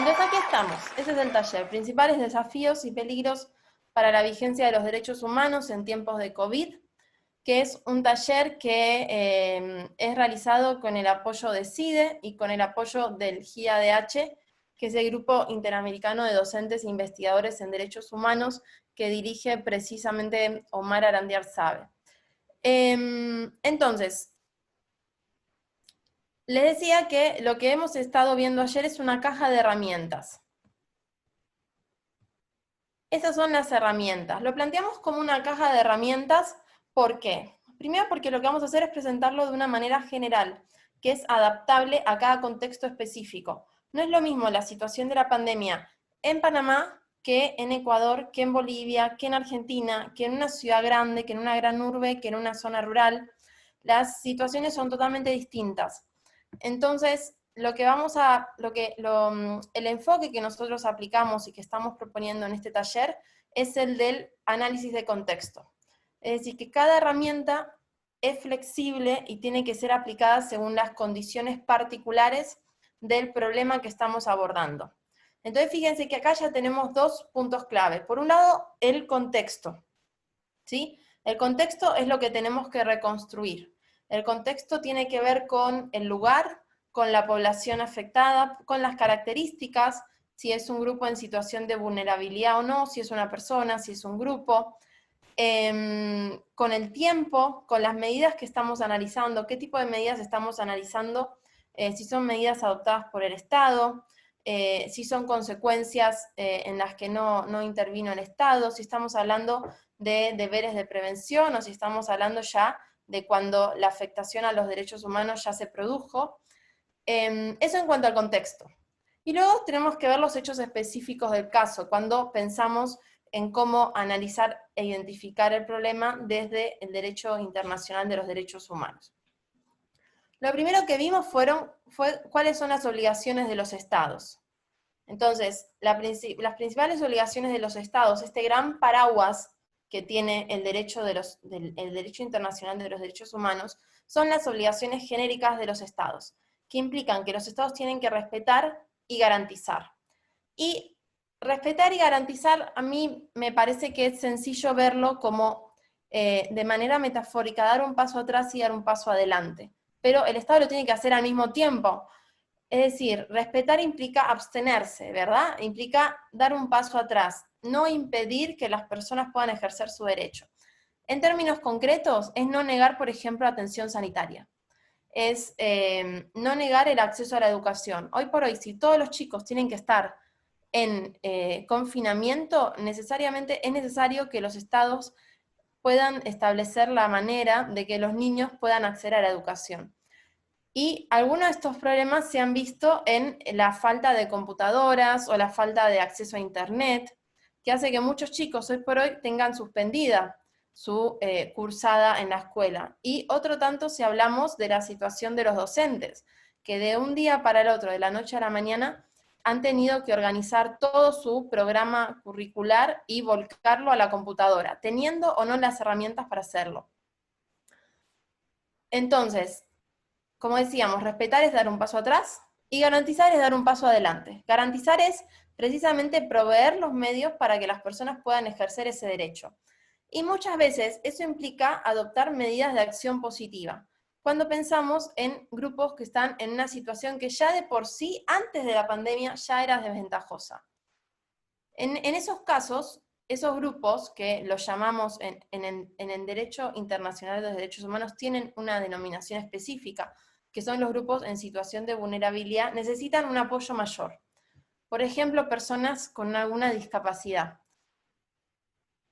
Entonces aquí estamos, este es el taller, principales desafíos y peligros para la vigencia de los derechos humanos en tiempos de COVID, que es un taller que es realizado con el apoyo de CIDE y con el apoyo del GIADH, que es el Grupo Interamericano de Docentes e Investigadores en Derechos Humanos, que dirige precisamente Omar Arandiarzabal. Entonces, les decía que lo que hemos estado viendo ayer es una caja de herramientas. Esas son las herramientas. Lo planteamos como una caja de herramientas, ¿por qué? Primero porque lo que vamos a hacer es presentarlo de una manera general, que es adaptable a cada contexto específico. No es lo mismo la situación de la pandemia en Panamá que en Ecuador, que en Bolivia, que en Argentina, que en una ciudad grande, que en una gran urbe, que en una zona rural. Las situaciones son totalmente distintas. Entonces, el enfoque que nosotros aplicamos y que estamos proponiendo en este taller es el del análisis de contexto. Es decir, que cada herramienta es flexible y tiene que ser aplicada según las condiciones particulares del problema que estamos abordando. Entonces, fíjense que acá ya tenemos dos puntos clave. Por un lado, el contexto, ¿sí? El contexto es lo que tenemos que reconstruir. El contexto tiene que ver con el lugar, con la población afectada, con las características, si es un grupo en situación de vulnerabilidad o no, si es una persona, si es un grupo, con el tiempo, con las medidas que estamos analizando, qué tipo de medidas estamos analizando, si son medidas adoptadas por el Estado, si son consecuencias en las que no intervino el Estado, si estamos hablando de deberes de prevención o si estamos hablando ya de cuando la afectación a los derechos humanos ya se produjo. Eso en cuanto al contexto. Y luego tenemos que ver los hechos específicos del caso, cuando pensamos en cómo analizar e identificar el problema desde el derecho internacional de los derechos humanos. Lo primero que vimos fue cuáles son las obligaciones de los estados. Entonces, las principales obligaciones de los estados, este gran paraguas que tiene el derecho internacional de los derechos humanos, son las obligaciones genéricas de los estados, que implican que los estados tienen que respetar y garantizar. Y respetar y garantizar, a mí me parece que es sencillo verlo como, de manera metafórica, dar un paso atrás y dar un paso adelante. Pero el Estado lo tiene que hacer al mismo tiempo. Es decir, respetar implica abstenerse, ¿verdad? Implica dar un paso atrás, no impedir que las personas puedan ejercer su derecho. En términos concretos, es no negar, por ejemplo, atención sanitaria. Es no negar el acceso a la educación. Hoy por hoy, si todos los chicos tienen que estar en confinamiento, necesariamente es necesario que los estados puedan establecer la manera de que los niños puedan acceder a la educación. Y algunos de estos problemas se han visto en la falta de computadoras o la falta de acceso a internet, que hace que muchos chicos hoy por hoy tengan suspendida su cursada en la escuela. Y otro tanto si hablamos de la situación de los docentes, que de un día para el otro, de la noche a la mañana, han tenido que organizar todo su programa curricular y volcarlo a la computadora, teniendo o no las herramientas para hacerlo. Entonces, como decíamos, respetar es dar un paso atrás y garantizar es dar un paso adelante. Garantizar es precisamente proveer los medios para que las personas puedan ejercer ese derecho. Y muchas veces eso implica adoptar medidas de acción positiva. Cuando pensamos en grupos que están en una situación que ya de por sí, antes de la pandemia, ya era desventajosa. En esos casos, esos grupos, que los llamamos en el derecho internacional de los derechos humanos, tienen una denominación específica, que son los grupos en situación de vulnerabilidad, necesitan un apoyo mayor. Por ejemplo, personas con alguna discapacidad.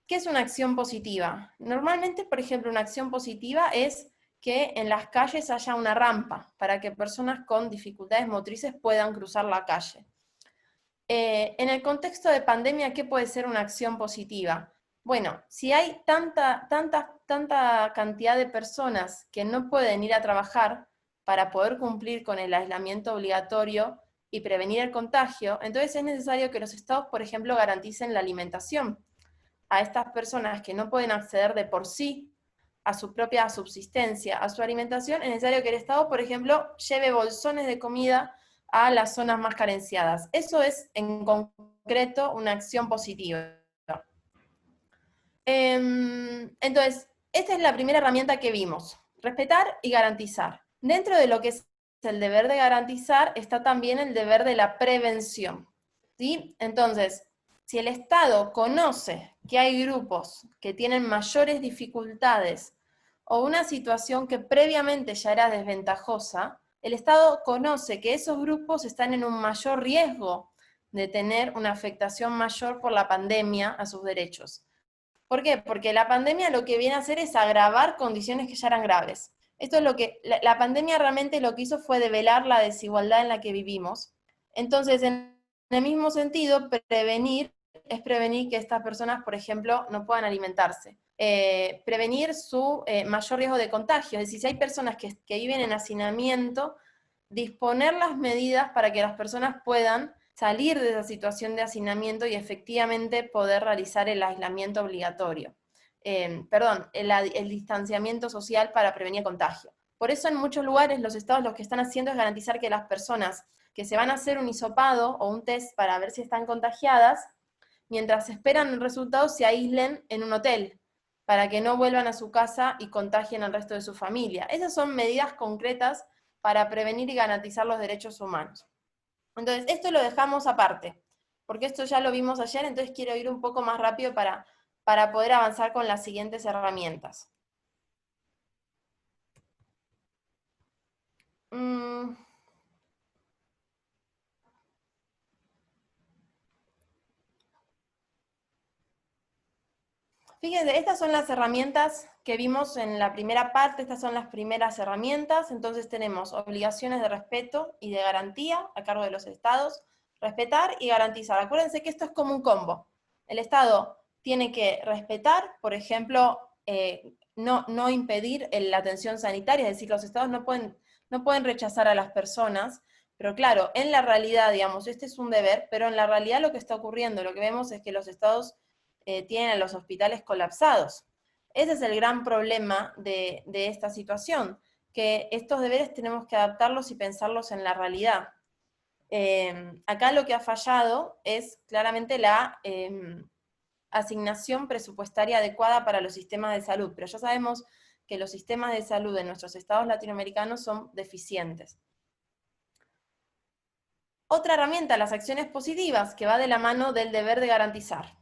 ¿Qué es una acción positiva? Normalmente, por ejemplo, una acción positiva es que en las calles haya una rampa para que personas con dificultades motrices puedan cruzar la calle. En el contexto de pandemia, ¿qué puede ser una acción positiva? Bueno, si hay tanta cantidad de personas que no pueden ir a trabajar para poder cumplir con el aislamiento obligatorio y prevenir el contagio, entonces es necesario que los estados, por ejemplo, garanticen la alimentación a estas personas que no pueden acceder de por sí a su propia subsistencia, a su alimentación. Es necesario que el Estado, por ejemplo, lleve bolsones de comida a las zonas más carenciadas. Eso es, en concreto, una acción positiva. Entonces, esta es la primera herramienta que vimos, respetar y garantizar. Dentro de lo que es el deber de garantizar está también el deber de la prevención, ¿sí? Entonces, si el Estado conoce que hay grupos que tienen mayores dificultades o una situación que previamente ya era desventajosa, el Estado conoce que esos grupos están en un mayor riesgo de tener una afectación mayor por la pandemia a sus derechos. ¿Por qué? Porque la pandemia lo que viene a hacer es agravar condiciones que ya eran graves. Esto es lo que, la pandemia realmente lo que hizo fue develar la desigualdad en la que vivimos. Entonces, en el mismo sentido, prevenir es prevenir que estas personas, por ejemplo, no puedan alimentarse. Prevenir su mayor riesgo de contagio. Es decir, si hay personas que viven en hacinamiento, disponer las medidas para que las personas puedan salir de esa situación de hacinamiento y efectivamente poder realizar el aislamiento obligatorio. El distanciamiento social para prevenir el contagio. Por eso en muchos lugares los estados lo que están haciendo es garantizar que las personas que se van a hacer un hisopado o un test para ver si están contagiadas, mientras esperan el resultado se aíslen en un hotel, para que no vuelvan a su casa y contagien al resto de su familia. Esas son medidas concretas para prevenir y garantizar los derechos humanos. Entonces, esto lo dejamos aparte, porque esto ya lo vimos ayer, entonces quiero ir un poco más rápido para poder avanzar con las siguientes herramientas. Fíjense, estas son las herramientas que vimos en la primera parte, estas son las primeras herramientas, entonces tenemos obligaciones de respeto y de garantía a cargo de los estados, respetar y garantizar. Acuérdense que esto es como un combo. El Estado tiene que respetar, por ejemplo, no impedir la atención sanitaria, es decir, los estados no pueden rechazar a las personas, pero claro, en la realidad, digamos, este es un deber, pero en la realidad lo que está ocurriendo, lo que vemos es que los estados tienen a los hospitales colapsados. Ese es el gran problema de esta situación, que estos deberes tenemos que adaptarlos y pensarlos en la realidad. Acá lo que ha fallado es claramente la asignación presupuestaria adecuada para los sistemas de salud, pero ya sabemos que los sistemas de salud de nuestros estados latinoamericanos son deficientes. Otra herramienta, las acciones positivas, que va de la mano del deber de garantizar.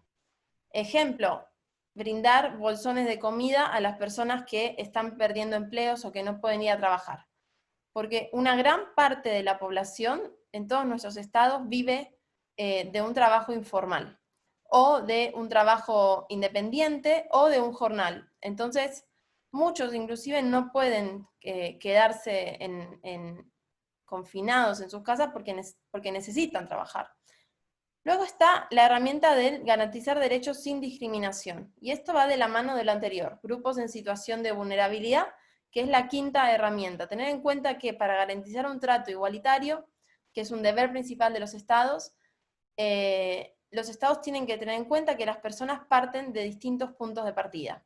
Ejemplo, brindar bolsones de comida a las personas que están perdiendo empleos o que no pueden ir a trabajar. Porque una gran parte de la población en todos nuestros estados vive de un trabajo informal, o de un trabajo independiente, o de un jornal. Entonces, muchos inclusive no pueden quedarse confinados en sus casas porque necesitan trabajar. Luego está la herramienta de garantizar derechos sin discriminación, y esto va de la mano de lo anterior, grupos en situación de vulnerabilidad, que es la quinta herramienta. Tener en cuenta que para garantizar un trato igualitario, que es un deber principal de los estados tienen que tener en cuenta que las personas parten de distintos puntos de partida.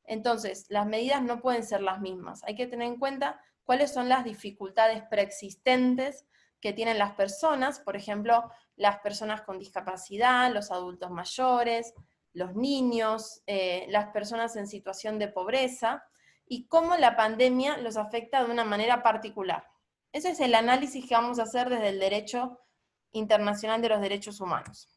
Entonces, las medidas no pueden ser las mismas. Hay que tener en cuenta cuáles son las dificultades preexistentes que tienen las personas, por ejemplo, las personas con discapacidad, los adultos mayores, los niños, las personas en situación de pobreza, y cómo la pandemia los afecta de una manera particular. Ese es el análisis que vamos a hacer desde el derecho internacional de los derechos humanos.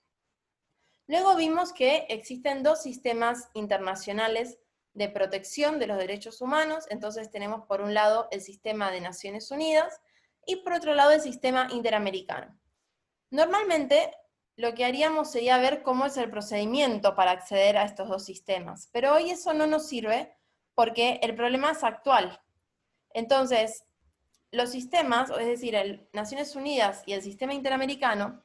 Luego vimos que existen dos sistemas internacionales de protección de los derechos humanos. Entonces tenemos por un lado el sistema de Naciones Unidas y por otro lado el sistema interamericano. Normalmente lo que haríamos sería ver cómo es el procedimiento para acceder a estos dos sistemas, pero hoy eso no nos sirve porque el problema es actual. Entonces, los sistemas, es decir, el Naciones Unidas y el sistema interamericano,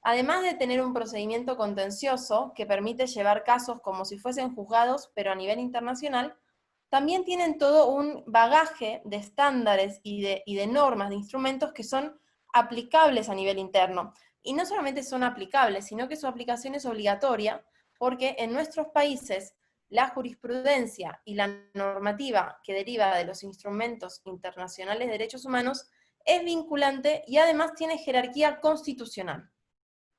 además de tener un procedimiento contencioso que permite llevar casos como si fuesen juzgados, pero a nivel internacional, también tienen todo un bagaje de estándares y de normas, de instrumentos que son aplicables a nivel interno. Y no solamente son aplicables, sino que su aplicación es obligatoria, porque en nuestros países la jurisprudencia y la normativa que deriva de los instrumentos internacionales de derechos humanos es vinculante y además tiene jerarquía constitucional.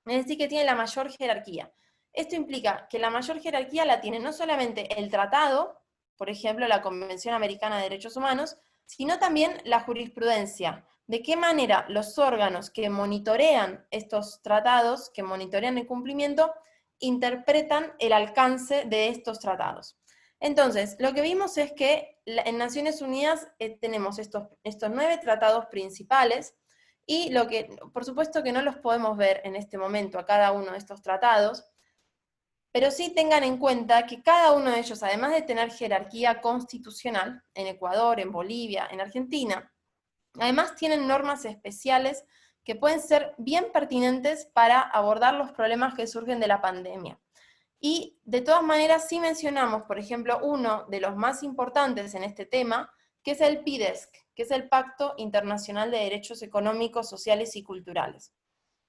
Es decir, que tiene la mayor jerarquía. Esto implica que la mayor jerarquía la tiene no solamente el tratado, por ejemplo, la Convención Americana de Derechos Humanos, sino también la jurisprudencia. De qué manera los órganos que monitorean estos tratados, que monitorean el cumplimiento, interpretan el alcance de estos tratados. Entonces, lo que vimos es que en Naciones Unidas tenemos estos 9 tratados principales, y lo que, por supuesto que no los podemos ver en este momento a cada uno de estos tratados, pero sí tengan en cuenta que cada uno de ellos, además de tener jerarquía constitucional, en Ecuador, en Bolivia, en Argentina, además tienen normas especiales que pueden ser bien pertinentes para abordar los problemas que surgen de la pandemia. Y de todas maneras sí mencionamos, por ejemplo, uno de los más importantes en este tema, que es el PIDESC, que es el Pacto Internacional de Derechos Económicos, Sociales y Culturales.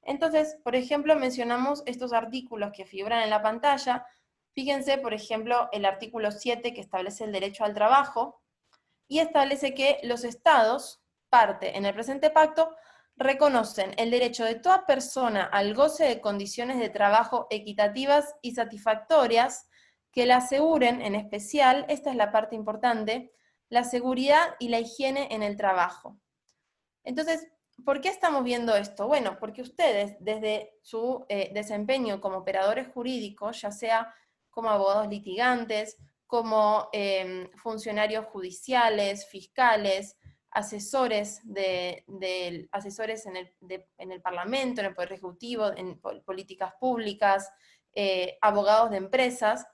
Entonces, por ejemplo, mencionamos estos artículos que figuran en la pantalla. Fíjense, por ejemplo, el artículo 7 que establece el derecho al trabajo, y establece que los estados, parte en el presente pacto, reconocen el derecho de toda persona al goce de condiciones de trabajo equitativas y satisfactorias que le aseguren, en especial, esta es la parte importante, la seguridad y la higiene en el trabajo. Entonces, ¿por qué estamos viendo esto? Bueno, porque ustedes, desde su desempeño como operadores jurídicos, ya sea como abogados litigantes, como funcionarios judiciales, fiscales, asesores, asesores en el Parlamento, en el Poder Ejecutivo, en políticas públicas, abogados de empresas,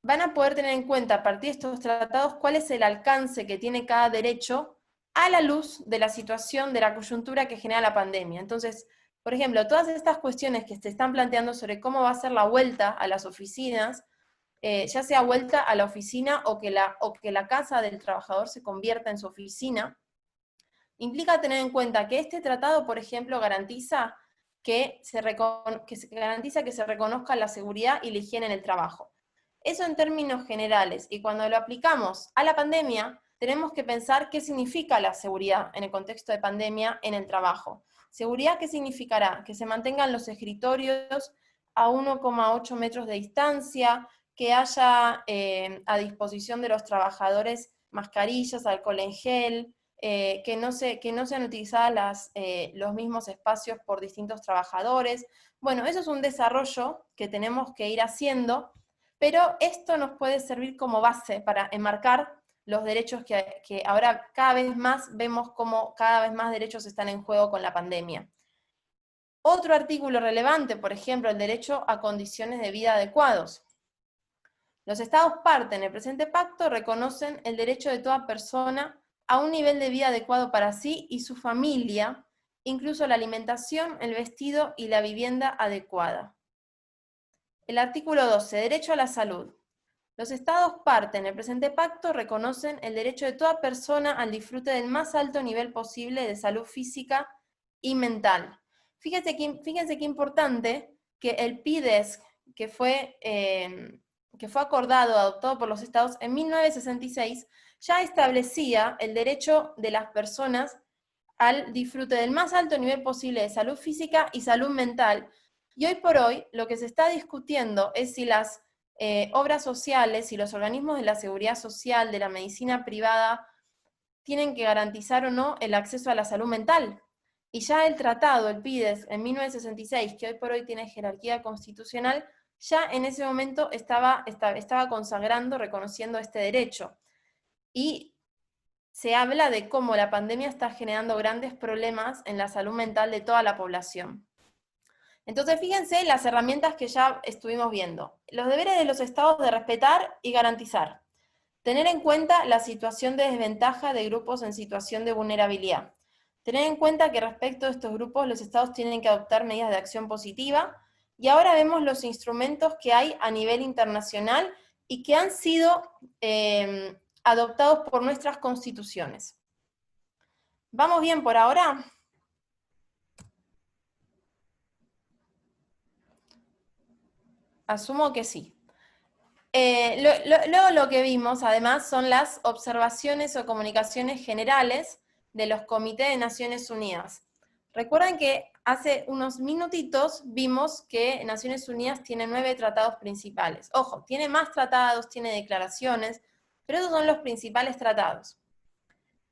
van a poder tener en cuenta a partir de estos tratados cuál es el alcance que tiene cada derecho a la luz de la situación, de la coyuntura que genera la pandemia. Entonces, por ejemplo, todas estas cuestiones que se están planteando sobre cómo va a ser la vuelta a las oficinas, ya sea vuelta a la oficina o que la casa del trabajador se convierta en su oficina, implica tener en cuenta que este tratado, por ejemplo, garantiza que se reconozca la seguridad y la higiene en el trabajo. Eso en términos generales, y cuando lo aplicamos a la pandemia, tenemos que pensar qué significa la seguridad en el contexto de pandemia en el trabajo. ¿Seguridad qué significará? Que se mantengan los escritorios a 1,8 metros de distancia, que haya a disposición de los trabajadores mascarillas, alcohol en gel, que no sean utilizadas los mismos espacios por distintos trabajadores. Bueno, eso es un desarrollo que tenemos que ir haciendo, pero esto nos puede servir como base para enmarcar los derechos que ahora cada vez más vemos como cada vez más derechos están en juego con la pandemia. Otro artículo relevante, por ejemplo, el derecho a condiciones de vida adecuados. Los estados parte en el presente pacto reconocen el derecho de toda persona a un nivel de vida adecuado para sí y su familia, incluso la alimentación, el vestido y la vivienda adecuada. El artículo 12, derecho a la salud. Los estados parte en el presente pacto reconocen el derecho de toda persona al disfrute del más alto nivel posible de salud física y mental. Fíjense qué importante que el PIDESC, que fue acordado, adoptado por los estados en 1966, ya establecía el derecho de las personas al disfrute del más alto nivel posible de salud física y salud mental. Y hoy por hoy lo que se está discutiendo es si las obras sociales y los organismos de la seguridad social, de la medicina privada, tienen que garantizar o no el acceso a la salud mental. Y ya el tratado, el PIDES, en 1966, que hoy por hoy tiene jerarquía constitucional, ya en ese momento estaba consagrando, reconociendo este derecho. Y se habla de cómo la pandemia está generando grandes problemas en la salud mental de toda la población. Entonces, fíjense las herramientas que ya estuvimos viendo. Los deberes de los estados de respetar y garantizar. Tener en cuenta la situación de desventaja de grupos en situación de vulnerabilidad. Tener en cuenta que respecto a estos grupos los estados tienen que adoptar medidas de acción positiva. Y ahora vemos los instrumentos que hay a nivel internacional y que han sido adoptados por nuestras constituciones. ¿Vamos bien por ahora? Asumo que sí. Luego lo que vimos, además, son las observaciones o comunicaciones generales de los comités de Naciones Unidas. Recuerden que hace unos minutitos vimos que Naciones Unidas tiene 9 tratados principales. Ojo, tiene más tratados, tiene declaraciones, pero esos son los principales tratados.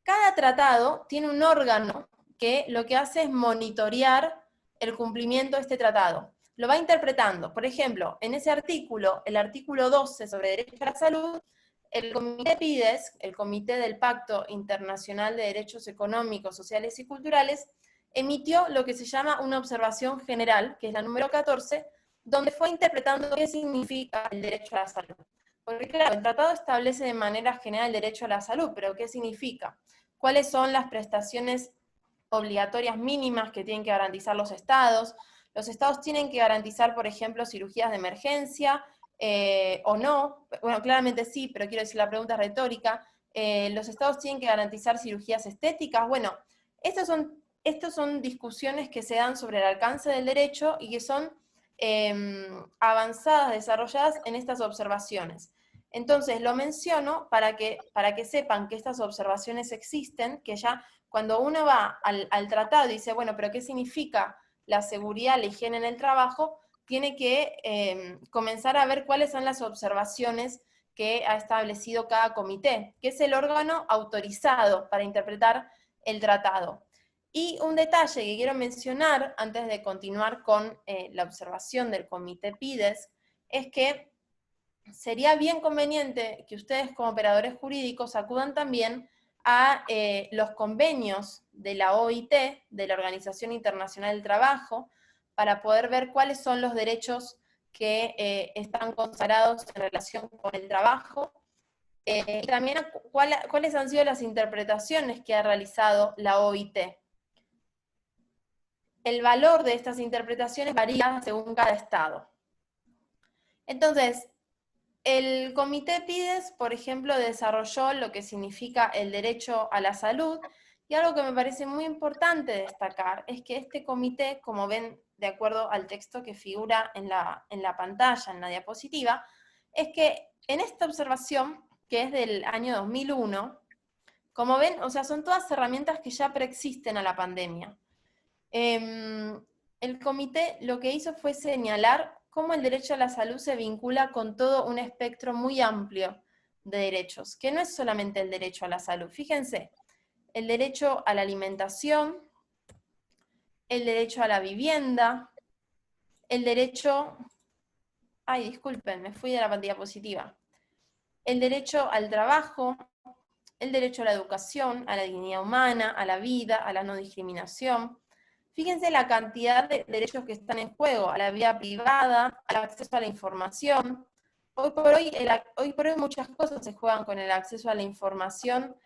Cada tratado tiene un órgano que lo que hace es monitorear el cumplimiento de este tratado. Lo va interpretando. Por ejemplo, en ese artículo, el artículo 12 sobre derecho a la salud, el Comité PIDES, el Comité del Pacto Internacional de Derechos Económicos, Sociales y Culturales, emitió lo que se llama una observación general, que es la número 14, donde fue interpretando qué significa el derecho a la salud. Porque claro, el tratado establece de manera general el derecho a la salud, pero ¿qué significa? ¿Cuáles son las prestaciones obligatorias mínimas que tienen que garantizar los estados? Los estados tienen que garantizar, por ejemplo, cirugías de emergencia, o no. Bueno, claramente sí, pero quiero decir, la pregunta es retórica. Los estados tienen que garantizar cirugías estéticas. Bueno, estas son discusiones que se dan sobre el alcance del derecho y que son avanzadas, desarrolladas en estas observaciones. Entonces lo menciono para que sepan que estas observaciones existen, que ya cuando uno va al tratado y dice, bueno, pero ¿qué significa la seguridad, la higiene en el trabajo? Tiene que comenzar a ver cuáles son las observaciones que ha establecido cada comité, que es el órgano autorizado para interpretar el tratado. Y un detalle que quiero mencionar antes de continuar con la observación del Comité PIDES es que sería bien conveniente que ustedes como operadores jurídicos acudan también a los convenios de la OIT, de la Organización Internacional del Trabajo, para poder ver cuáles son los derechos que están consagrados en relación con el trabajo, y también cuáles han sido las interpretaciones que ha realizado la OIT. El valor de estas interpretaciones varía según cada estado. Entonces, el Comité PIDES, por ejemplo, desarrolló lo que significa el derecho a la salud, y algo que me parece muy importante destacar es que este comité, como ven de acuerdo al texto que figura en la pantalla, en la diapositiva, es que en esta observación, que es del año 2001, como ven, o sea, son todas herramientas que ya preexisten a la pandemia. El comité lo que hizo fue señalar cómo el derecho a la salud se vincula con todo un espectro muy amplio de derechos, que no es solamente el derecho a la salud. Fíjense, el derecho a la alimentación, el derecho a la vivienda, el derecho... Ay, disculpen, me fui de la diapositiva. El derecho al trabajo, el derecho a la educación, a la dignidad humana, a la vida, a la no discriminación. Fíjense la cantidad de derechos que están en juego, a la vida privada, al acceso a la información. Hoy por hoy muchas cosas se juegan con el acceso a la información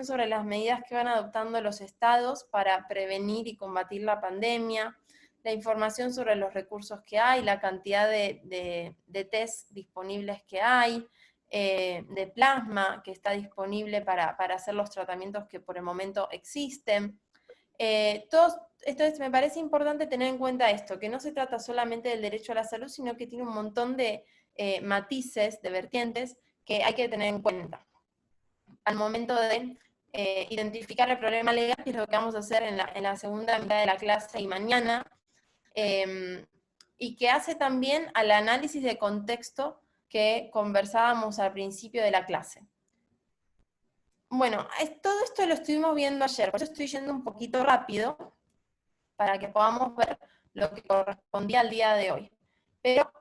sobre las medidas que van adoptando los estados para prevenir y combatir la pandemia, la información sobre los recursos que hay, la cantidad de test disponibles que hay, de plasma que está disponible para hacer los tratamientos que por el momento existen. Entonces me parece importante tener en cuenta esto, que no se trata solamente del derecho a la salud, sino que tiene un montón de matices, de vertientes, que hay que tener en cuenta al momento de identificar el problema legal, que es lo que vamos a hacer en la segunda mitad de la clase y mañana, y que hace también al análisis de contexto que conversábamos al principio de la clase. Bueno, todo esto lo estuvimos viendo ayer, por eso estoy yendo un poquito rápido, para que podamos ver lo que correspondía al día de hoy. Pero,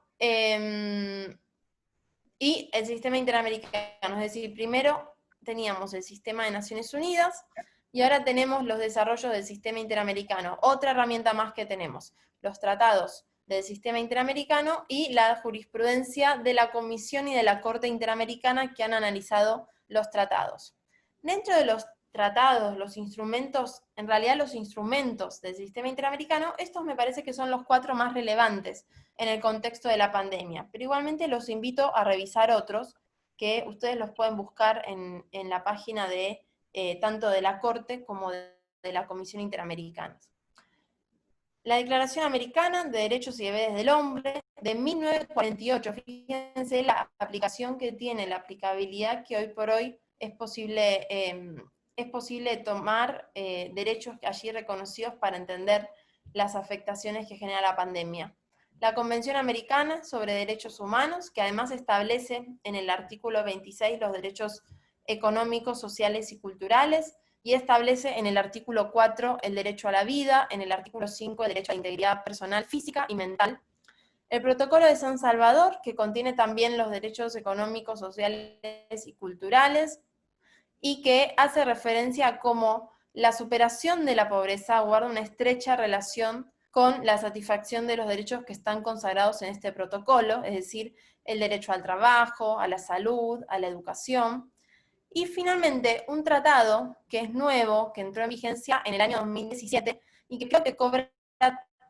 y el sistema interamericano, es decir, primero teníamos el sistema de Naciones Unidas, y ahora tenemos los desarrollos del sistema interamericano, otra herramienta más que tenemos, los tratados del sistema interamericano y la jurisprudencia de la Comisión y de la Corte Interamericana que han analizado los tratados. Dentro de los tratados, los instrumentos, en realidad los instrumentos del sistema interamericano, estos me parece que son los 4 más relevantes en el contexto de la pandemia, pero igualmente los invito a revisar otros, que ustedes los pueden buscar en la página de tanto de la Corte como de la Comisión Interamericana. La Declaración Americana de Derechos y Deberes del Hombre, de 1948, fíjense la aplicación que tiene, la aplicabilidad que hoy por hoy es posible es posible tomar derechos allí reconocidos para entender las afectaciones que genera la pandemia. La Convención Americana sobre Derechos Humanos, que además establece en el artículo 26 los derechos económicos, sociales y culturales, y establece en el artículo 4 el derecho a la vida, en el artículo 5 el derecho a la integridad personal, física y mental. El Protocolo de San Salvador, que contiene también los derechos económicos, sociales y culturales, y que hace referencia a cómo la superación de la pobreza guarda una estrecha relación con la satisfacción de los derechos que están consagrados en este protocolo, es decir, el derecho al trabajo, a la salud, a la educación. Y finalmente, un tratado que es nuevo, que entró en vigencia en el año 2017 y que creo que cobra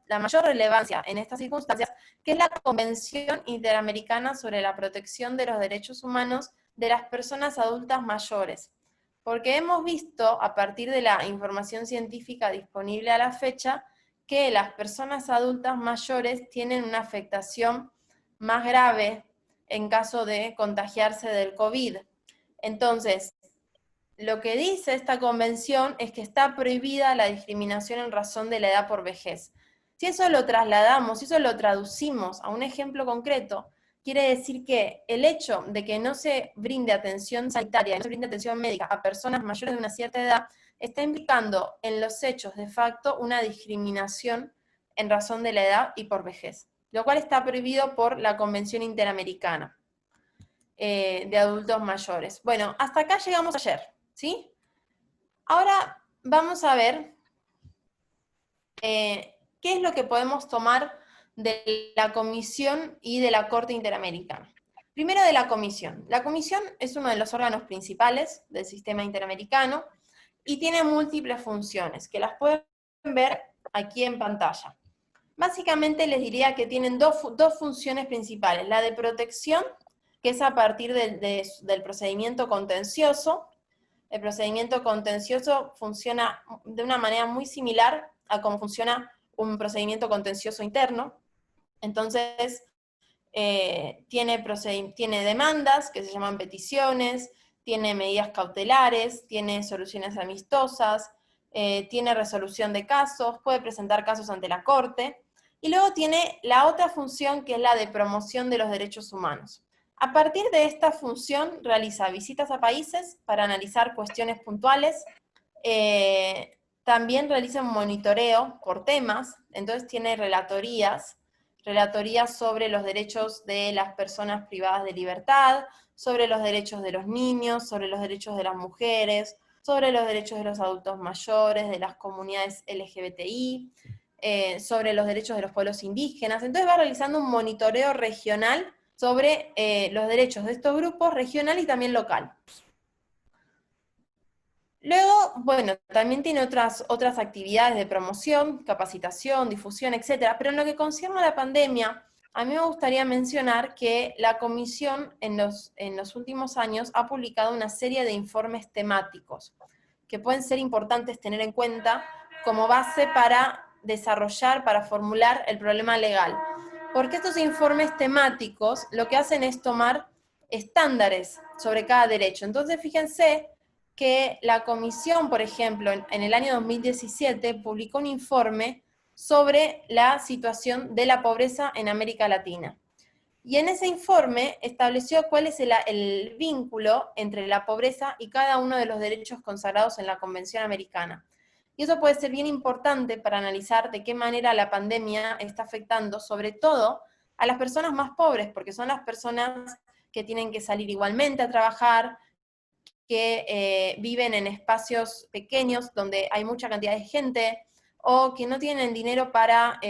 la mayor relevancia en estas circunstancias, que es la Convención Interamericana sobre la Protección de los Derechos Humanos de las Personas Adultas Mayores. Porque hemos visto, a partir de la información científica disponible a la fecha, que las personas adultas mayores tienen una afectación más grave en caso de contagiarse del COVID. Entonces, lo que dice esta convención es que está prohibida la discriminación en razón de la edad por vejez. Si eso lo trasladamos, si eso lo traducimos a un ejemplo concreto, quiere decir que el hecho de que no se brinde atención sanitaria, no se brinde atención médica a personas mayores de una cierta edad, está implicando en los hechos de facto una discriminación en razón de la edad y por vejez, lo cual está prohibido por la Convención Interamericana de Adultos Mayores. Bueno, hasta acá llegamos ayer, ¿sí? Ahora vamos a ver qué es lo que podemos tomar de la Comisión y de la Corte Interamericana. Primero de la Comisión. La Comisión es uno de los órganos principales del sistema interamericano y tiene múltiples funciones, que las pueden ver aquí en pantalla. Básicamente les diría que tienen dos funciones principales, la de protección, que es a partir del procedimiento contencioso. El procedimiento contencioso funciona de una manera muy similar a cómo funciona un procedimiento contencioso interno. Entonces, tiene demandas que se llaman peticiones, tiene medidas cautelares, tiene soluciones amistosas, tiene resolución de casos, puede presentar casos ante la Corte, y luego tiene la otra función que es la de promoción de los derechos humanos. A partir de esta función realiza visitas a países para analizar cuestiones puntuales, también realiza un monitoreo por temas, entonces tiene relatorías sobre los derechos de las personas privadas de libertad, sobre los derechos de los niños, sobre los derechos de las mujeres, sobre los derechos de los adultos mayores, de las comunidades LGBTI, sobre los derechos de los pueblos indígenas. Entonces va realizando un monitoreo regional sobre los derechos de estos grupos, regional y también local. Luego, bueno, también tiene otras actividades de promoción, capacitación, difusión, etcétera, pero en lo que concierne a la pandemia, a mí me gustaría mencionar que la Comisión en los últimos años ha publicado una serie de informes temáticos que pueden ser importantes tener en cuenta como base para desarrollar, para formular el problema legal. Porque estos informes temáticos lo que hacen es tomar estándares sobre cada derecho. Entonces, fíjense que la Comisión, por ejemplo, en el año 2017 publicó un informe sobre la situación de la pobreza en América Latina. Y en ese informe estableció cuál es el vínculo entre la pobreza y cada uno de los derechos consagrados en la Convención Americana. Y eso puede ser bien importante para analizar de qué manera la pandemia está afectando, sobre todo, a las personas más pobres, porque son las personas que tienen que salir igualmente a trabajar, que viven en espacios pequeños donde hay mucha cantidad de gente, o que no tienen dinero para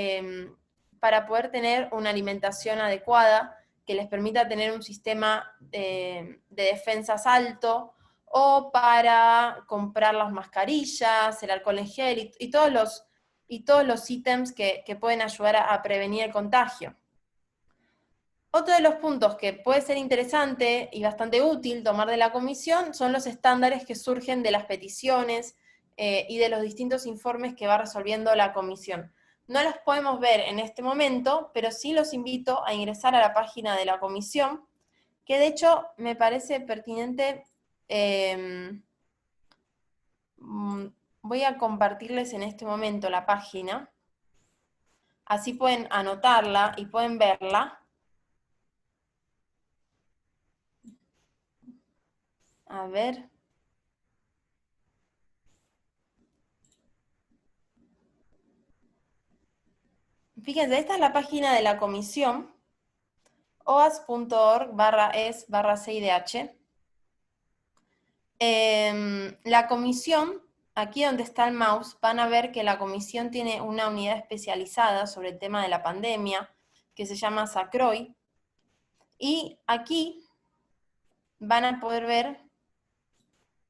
poder tener una alimentación adecuada que les permita tener un sistema de defensas alto, o para comprar las mascarillas, el alcohol en gel y todos los ítems que pueden ayudar a prevenir el contagio. Otro de los puntos que puede ser interesante y bastante útil tomar de la comisión son los estándares que surgen de las peticiones y de los distintos informes que va resolviendo la comisión. No los podemos ver en este momento, pero sí los invito a ingresar a la página de la comisión, que de hecho me parece pertinente voy a compartirles en este momento la página, así pueden anotarla y pueden verla. A ver. Fíjense, esta es la página de la comisión, oas.org/es/CIDH. La comisión, aquí donde está el mouse, van a ver que la comisión tiene una unidad especializada sobre el tema de la pandemia, que se llama SACROI, y aquí van a poder ver,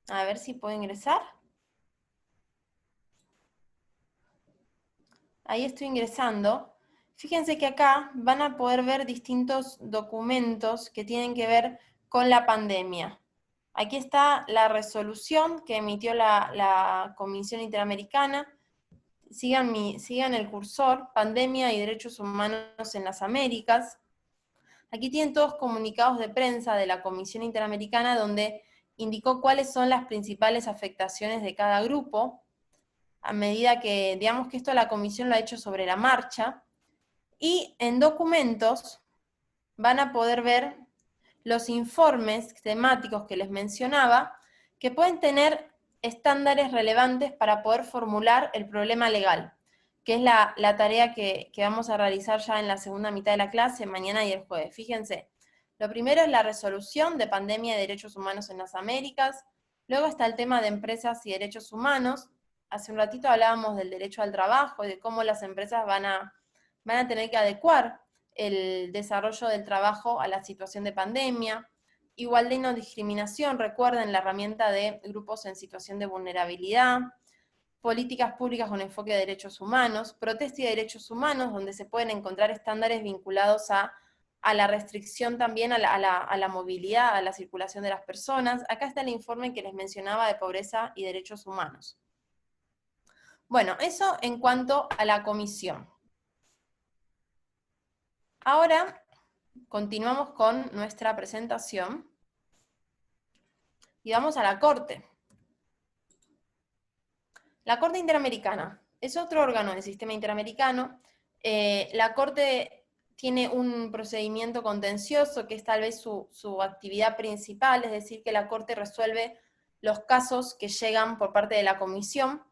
a ver si puedo ingresar. Ahí estoy ingresando. Fíjense que acá van a poder ver distintos documentos que tienen que ver con la pandemia. Aquí está la resolución que emitió la Comisión Interamericana. Sigan el cursor, Pandemia y Derechos Humanos en las Américas. Aquí tienen todos comunicados de prensa de la Comisión Interamericana donde indicó cuáles son las principales afectaciones de cada grupo, a medida que, digamos que esto la comisión lo ha hecho sobre la marcha, y en documentos van a poder ver los informes temáticos que les mencionaba, que pueden tener estándares relevantes para poder formular el problema legal, que es la tarea que vamos a realizar ya en la segunda mitad de la clase, mañana y el jueves. Fíjense, lo primero es la resolución de pandemia de derechos humanos en las Américas, luego está el tema de empresas y derechos humanos. Hace un ratito hablábamos del derecho al trabajo y de cómo las empresas van a tener que adecuar el desarrollo del trabajo a la situación de pandemia. Igualdad y no discriminación, recuerden la herramienta de grupos en situación de vulnerabilidad. Políticas públicas con enfoque de derechos humanos. Protesta y derechos humanos, donde se pueden encontrar estándares vinculados a la restricción también a la movilidad, a la circulación de las personas. Acá está el informe que les mencionaba de pobreza y derechos humanos. Bueno, eso en cuanto a la comisión. Ahora continuamos con nuestra presentación y vamos a la Corte. La Corte Interamericana es otro órgano del sistema interamericano. La Corte tiene un procedimiento contencioso que es tal vez su actividad principal, es decir, que la Corte resuelve los casos que llegan por parte de la Comisión.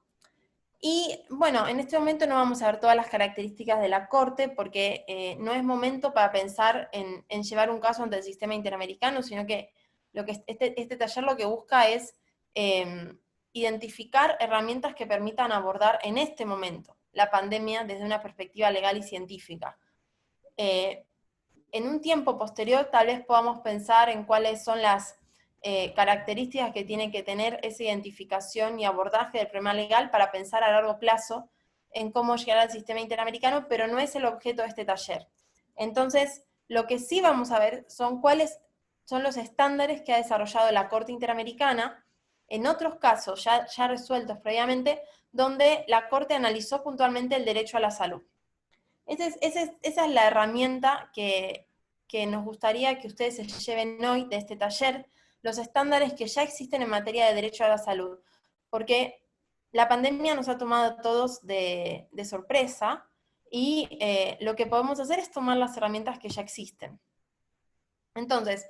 Y bueno, en este momento no vamos a ver todas las características de la Corte porque no es momento para pensar en llevar un caso ante el sistema interamericano, sino que este taller lo que busca es identificar herramientas que permitan abordar en este momento la pandemia desde una perspectiva legal y científica. En un tiempo posterior tal vez podamos pensar en cuáles son las características que tiene que tener esa identificación y abordaje del problema legal para pensar a largo plazo en cómo llegar al sistema interamericano, pero no es el objeto de este taller. Entonces, lo que sí vamos a ver son cuáles son los estándares que ha desarrollado la Corte Interamericana en otros casos ya resueltos previamente, donde la Corte analizó puntualmente el derecho a la salud. Esa es la herramienta que nos gustaría que ustedes se lleven hoy de este taller, los estándares que ya existen en materia de derecho a la salud, porque la pandemia nos ha tomado a todos de sorpresa, y lo que podemos hacer es tomar las herramientas que ya existen. Entonces,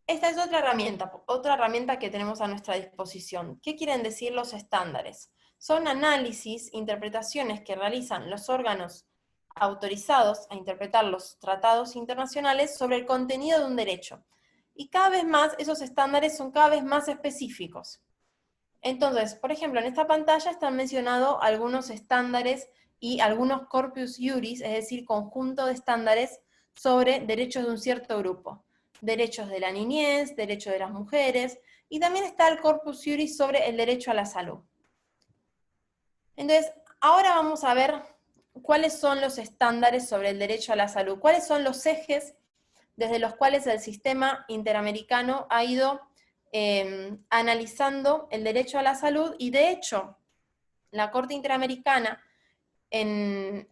esta es otra herramienta que tenemos a nuestra disposición. ¿Qué quieren decir los estándares? Son análisis, interpretaciones que realizan los órganos autorizados a interpretar los tratados internacionales sobre el contenido de un derecho. Y cada vez más, esos estándares son cada vez más específicos. Entonces, por ejemplo, en esta pantalla están mencionados algunos estándares y algunos corpus iuris, es decir, conjunto de estándares sobre derechos de un cierto grupo. Derechos de la niñez, derechos de las mujeres, y también está el corpus iuris sobre el derecho a la salud. Entonces, ahora vamos a ver cuáles son los estándares sobre el derecho a la salud, cuáles son los ejes desde los cuales el sistema interamericano ha ido analizando el derecho a la salud, y de hecho, la Corte Interamericana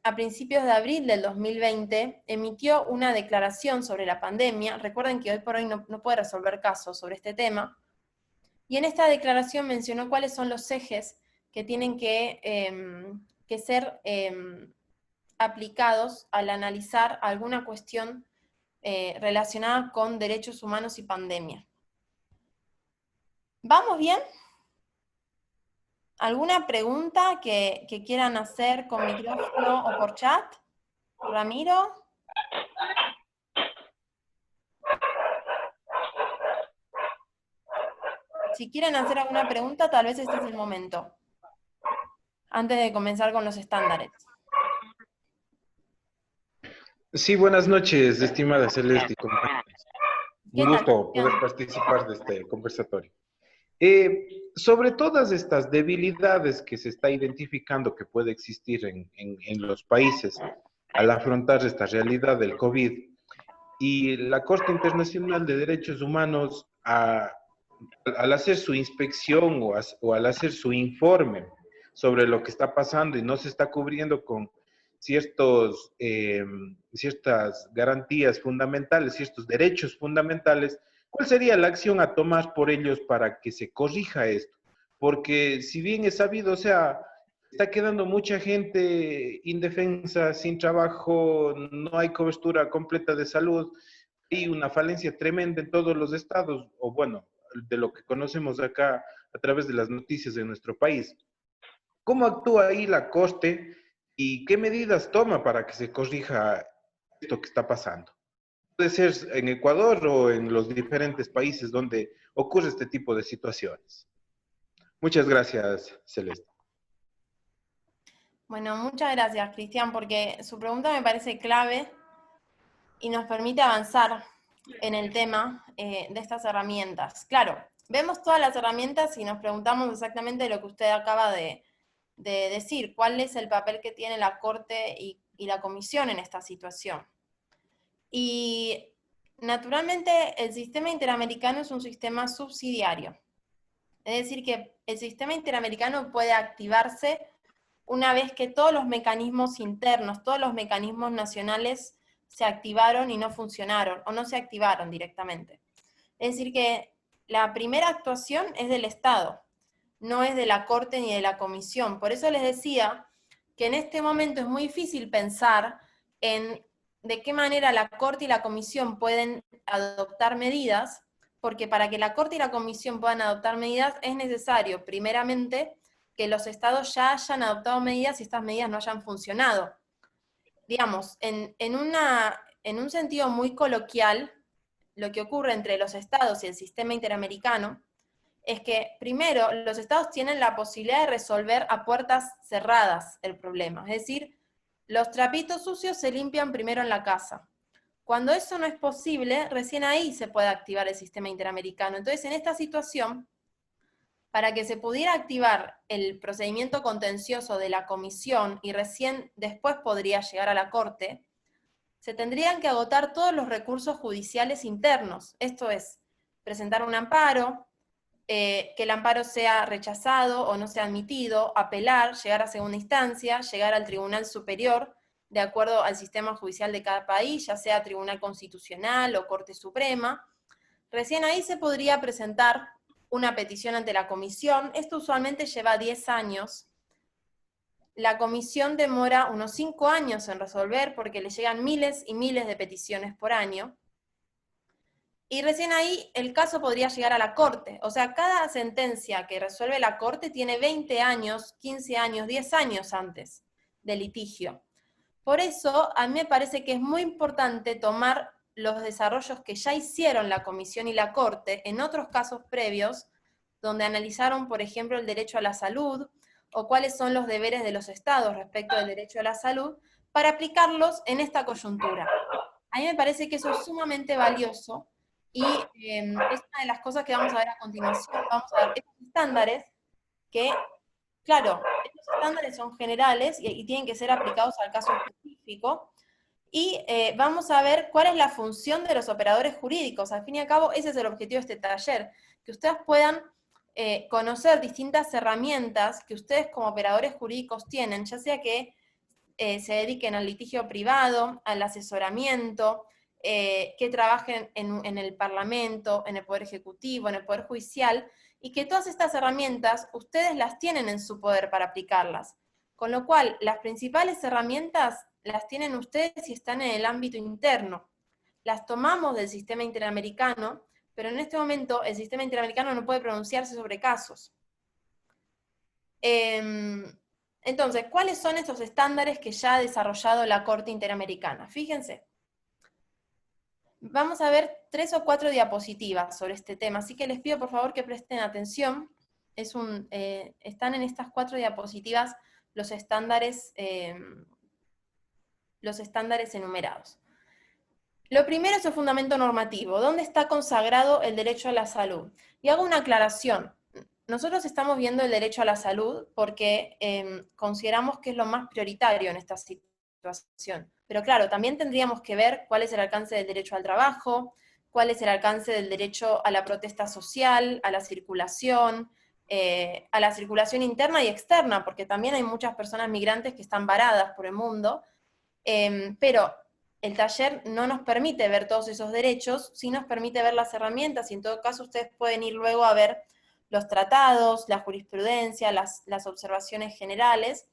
a principios de abril del 2020 emitió una declaración sobre la pandemia. Recuerden que hoy por hoy no puede resolver casos sobre este tema, Y en esta declaración mencionó cuáles son los ejes que tienen que ser aplicados al analizar alguna cuestión relacionada con derechos humanos y pandemia. ¿Vamos bien? ¿Alguna pregunta que quieran hacer con micrófono o por chat? Ramiro. Si quieren hacer alguna pregunta, tal vez este es el momento, antes de comenzar con los estándares. Sí, buenas noches, estimada Celeste y compañeros. ¿Qué Un tal? gusto poder participar de este conversatorio. Sobre todas estas debilidades que se está identificando que puede existir en los países al afrontar esta realidad del COVID, y la Corte Internacional de Derechos Humanos, al hacer su inspección o al hacer su informe sobre lo que está pasando y no se está cubriendo con ciertas garantías fundamentales, ciertos derechos fundamentales, ¿cuál sería la acción a tomar por ellos para que se corrija esto? Porque si bien es sabido, o sea, está quedando mucha gente indefensa, sin trabajo, no hay cobertura completa de salud, hay una falencia tremenda en todos los estados, o bueno, de lo que conocemos acá a través de las noticias de nuestro país. ¿Cómo actúa ahí la Corte y qué medidas toma para que se corrija esto que está pasando? Puede ser en Ecuador o en los diferentes países donde ocurre este tipo de situaciones. Muchas gracias, Celeste. Bueno, muchas gracias, Cristian, porque su pregunta me parece clave y nos permite avanzar en el tema de estas herramientas. Claro, vemos todas las herramientas y nos preguntamos exactamente lo que usted acaba de decir, cuál es el papel que tiene la Corte y la Comisión en esta situación. Y naturalmente el sistema interamericano es un sistema subsidiario. Es decir, que el sistema interamericano puede activarse una vez que todos los mecanismos internos, todos los mecanismos nacionales se activaron y no funcionaron, o no se activaron directamente. Es decir, que la primera actuación es del Estado, no es de la Corte ni de la Comisión. Por eso les decía que en este momento es muy difícil pensar en de qué manera la Corte y la Comisión pueden adoptar medidas, porque para que la Corte y la Comisión puedan adoptar medidas es necesario, primeramente, que los estados ya hayan adoptado medidas y estas medidas no hayan funcionado. Digamos, en un sentido muy coloquial, lo que ocurre entre los estados y el sistema interamericano es que, primero, los estados tienen la posibilidad de resolver a puertas cerradas el problema. Es decir, los trapitos sucios se limpian primero en la casa. Cuando eso no es posible, recién ahí se puede activar el sistema interamericano. Entonces, en esta situación, para que se pudiera activar el procedimiento contencioso de la comisión y recién después podría llegar a la Corte, se tendrían que agotar todos los recursos judiciales internos. Esto es, presentar un amparo, que el amparo sea rechazado o no sea admitido, apelar, llegar a segunda instancia, llegar al Tribunal Superior, de acuerdo al sistema judicial de cada país, ya sea Tribunal Constitucional o Corte Suprema. Recién ahí se podría presentar una petición ante la comisión. Esto usualmente lleva 10 años. La comisión demora unos 5 años en resolver porque le llegan miles y miles de peticiones por año. Y recién ahí el caso podría llegar a la Corte. O sea, cada sentencia que resuelve la Corte tiene 20 años, 15 años, 10 años antes de litigio. Por eso, a mí me parece que es muy importante tomar los desarrollos que ya hicieron la Comisión y la Corte en otros casos previos, donde analizaron, por ejemplo, el derecho a la salud, o cuáles son los deberes de los estados respecto del derecho a la salud, para aplicarlos en esta coyuntura. A mí me parece que eso es sumamente valioso, y es una de las cosas que vamos a ver a continuación. Vamos a ver estos estándares que, claro, estos estándares son generales y tienen que ser aplicados al caso específico, y vamos a ver cuál es la función de los operadores jurídicos. Al fin y al cabo, ese es el objetivo de este taller, que ustedes puedan conocer distintas herramientas que ustedes como operadores jurídicos tienen, ya sea que se dediquen al litigio privado, al asesoramiento, que trabajen en el Parlamento, en el Poder Ejecutivo, en el Poder Judicial, y que todas estas herramientas ustedes las tienen en su poder para aplicarlas. Con lo cual, las principales herramientas las tienen ustedes y están en el ámbito interno. Las tomamos del sistema interamericano, pero en este momento el sistema interamericano no puede pronunciarse sobre casos. Entonces, ¿cuáles son estos estándares que ya ha desarrollado la Corte Interamericana? Fíjense. Vamos a ver 3 o 4 diapositivas sobre este tema, así que les pido por favor que presten atención. Están en estas 4 diapositivas los estándares enumerados. Lo primero es el fundamento normativo. ¿Dónde está consagrado el derecho a la salud? Y hago una aclaración. Nosotros estamos viendo el derecho a la salud porque consideramos que es lo más prioritario en esta situación. Pero claro, también tendríamos que ver cuál es el alcance del derecho al trabajo, cuál es el alcance del derecho a la protesta social, a la circulación interna y externa, porque también hay muchas personas migrantes que están varadas por el mundo, pero el taller no nos permite ver todos esos derechos, sí nos permite ver las herramientas, y en todo caso ustedes pueden ir luego a ver los tratados, la jurisprudencia, las observaciones generales,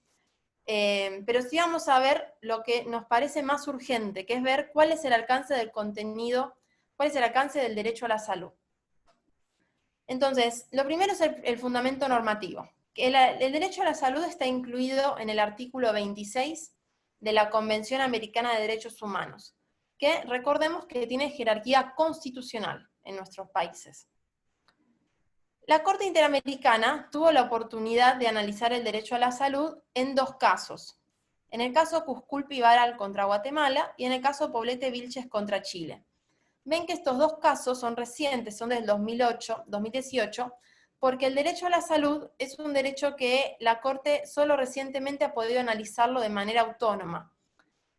pero sí vamos a ver lo que nos parece más urgente, que es ver cuál es el alcance del contenido, cuál es el alcance del derecho a la salud. Entonces, lo primero es el fundamento normativo. El derecho a la salud está incluido en el artículo 26 de la Convención Americana de Derechos Humanos, que recordemos que tiene jerarquía constitucional en nuestros países. La Corte Interamericana tuvo la oportunidad de analizar el derecho a la salud en 2 casos. En el caso Cusculpi y Baral contra Guatemala y en el caso Poblete Vilches contra Chile. Ven que estos 2 casos son recientes, son del 2018, porque el derecho a la salud es un derecho que la Corte solo recientemente ha podido analizarlo de manera autónoma.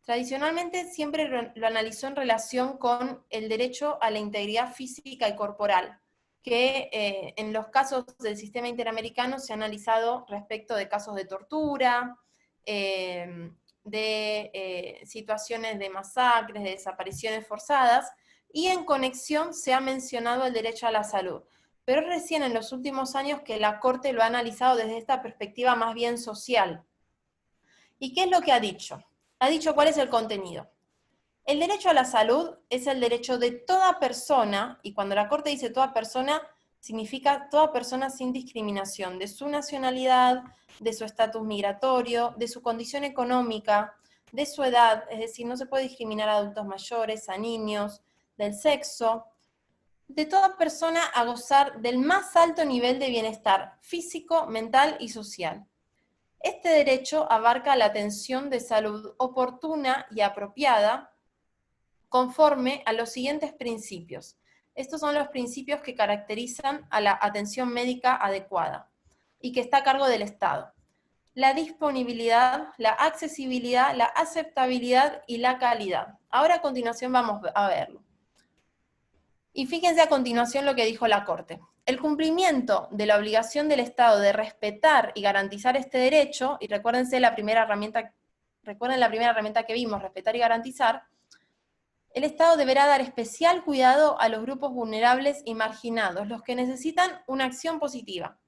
Tradicionalmente siempre lo analizó en relación con el derecho a la integridad física y corporal, que en los casos del sistema interamericano se ha analizado respecto de casos de tortura, de situaciones de masacres, de desapariciones forzadas, y en conexión se ha mencionado el derecho a la salud. Pero es recién en los últimos años que la Corte lo ha analizado desde esta perspectiva más bien social. ¿Y qué es lo que ha dicho? Ha dicho cuál es el contenido. El derecho a la salud es el derecho de toda persona, y cuando la Corte dice toda persona, significa toda persona sin discriminación, de su nacionalidad, de su estatus migratorio, de su condición económica, de su edad, es decir, no se puede discriminar a adultos mayores, a niños, del sexo, de toda persona a gozar del más alto nivel de bienestar físico, mental y social. Este derecho abarca la atención de salud oportuna y apropiada conforme a los siguientes principios. Estos son los principios que caracterizan a la atención médica adecuada y que está a cargo del Estado. La disponibilidad, la accesibilidad, la aceptabilidad y la calidad. Ahora a continuación vamos a verlo. Y fíjense a continuación lo que dijo la Corte. El cumplimiento de la obligación del Estado de respetar y garantizar este derecho, y recuerden la primera herramienta que vimos, respetar y garantizar, el Estado deberá dar especial cuidado a los grupos vulnerables y marginados, los que necesitan una acción positiva,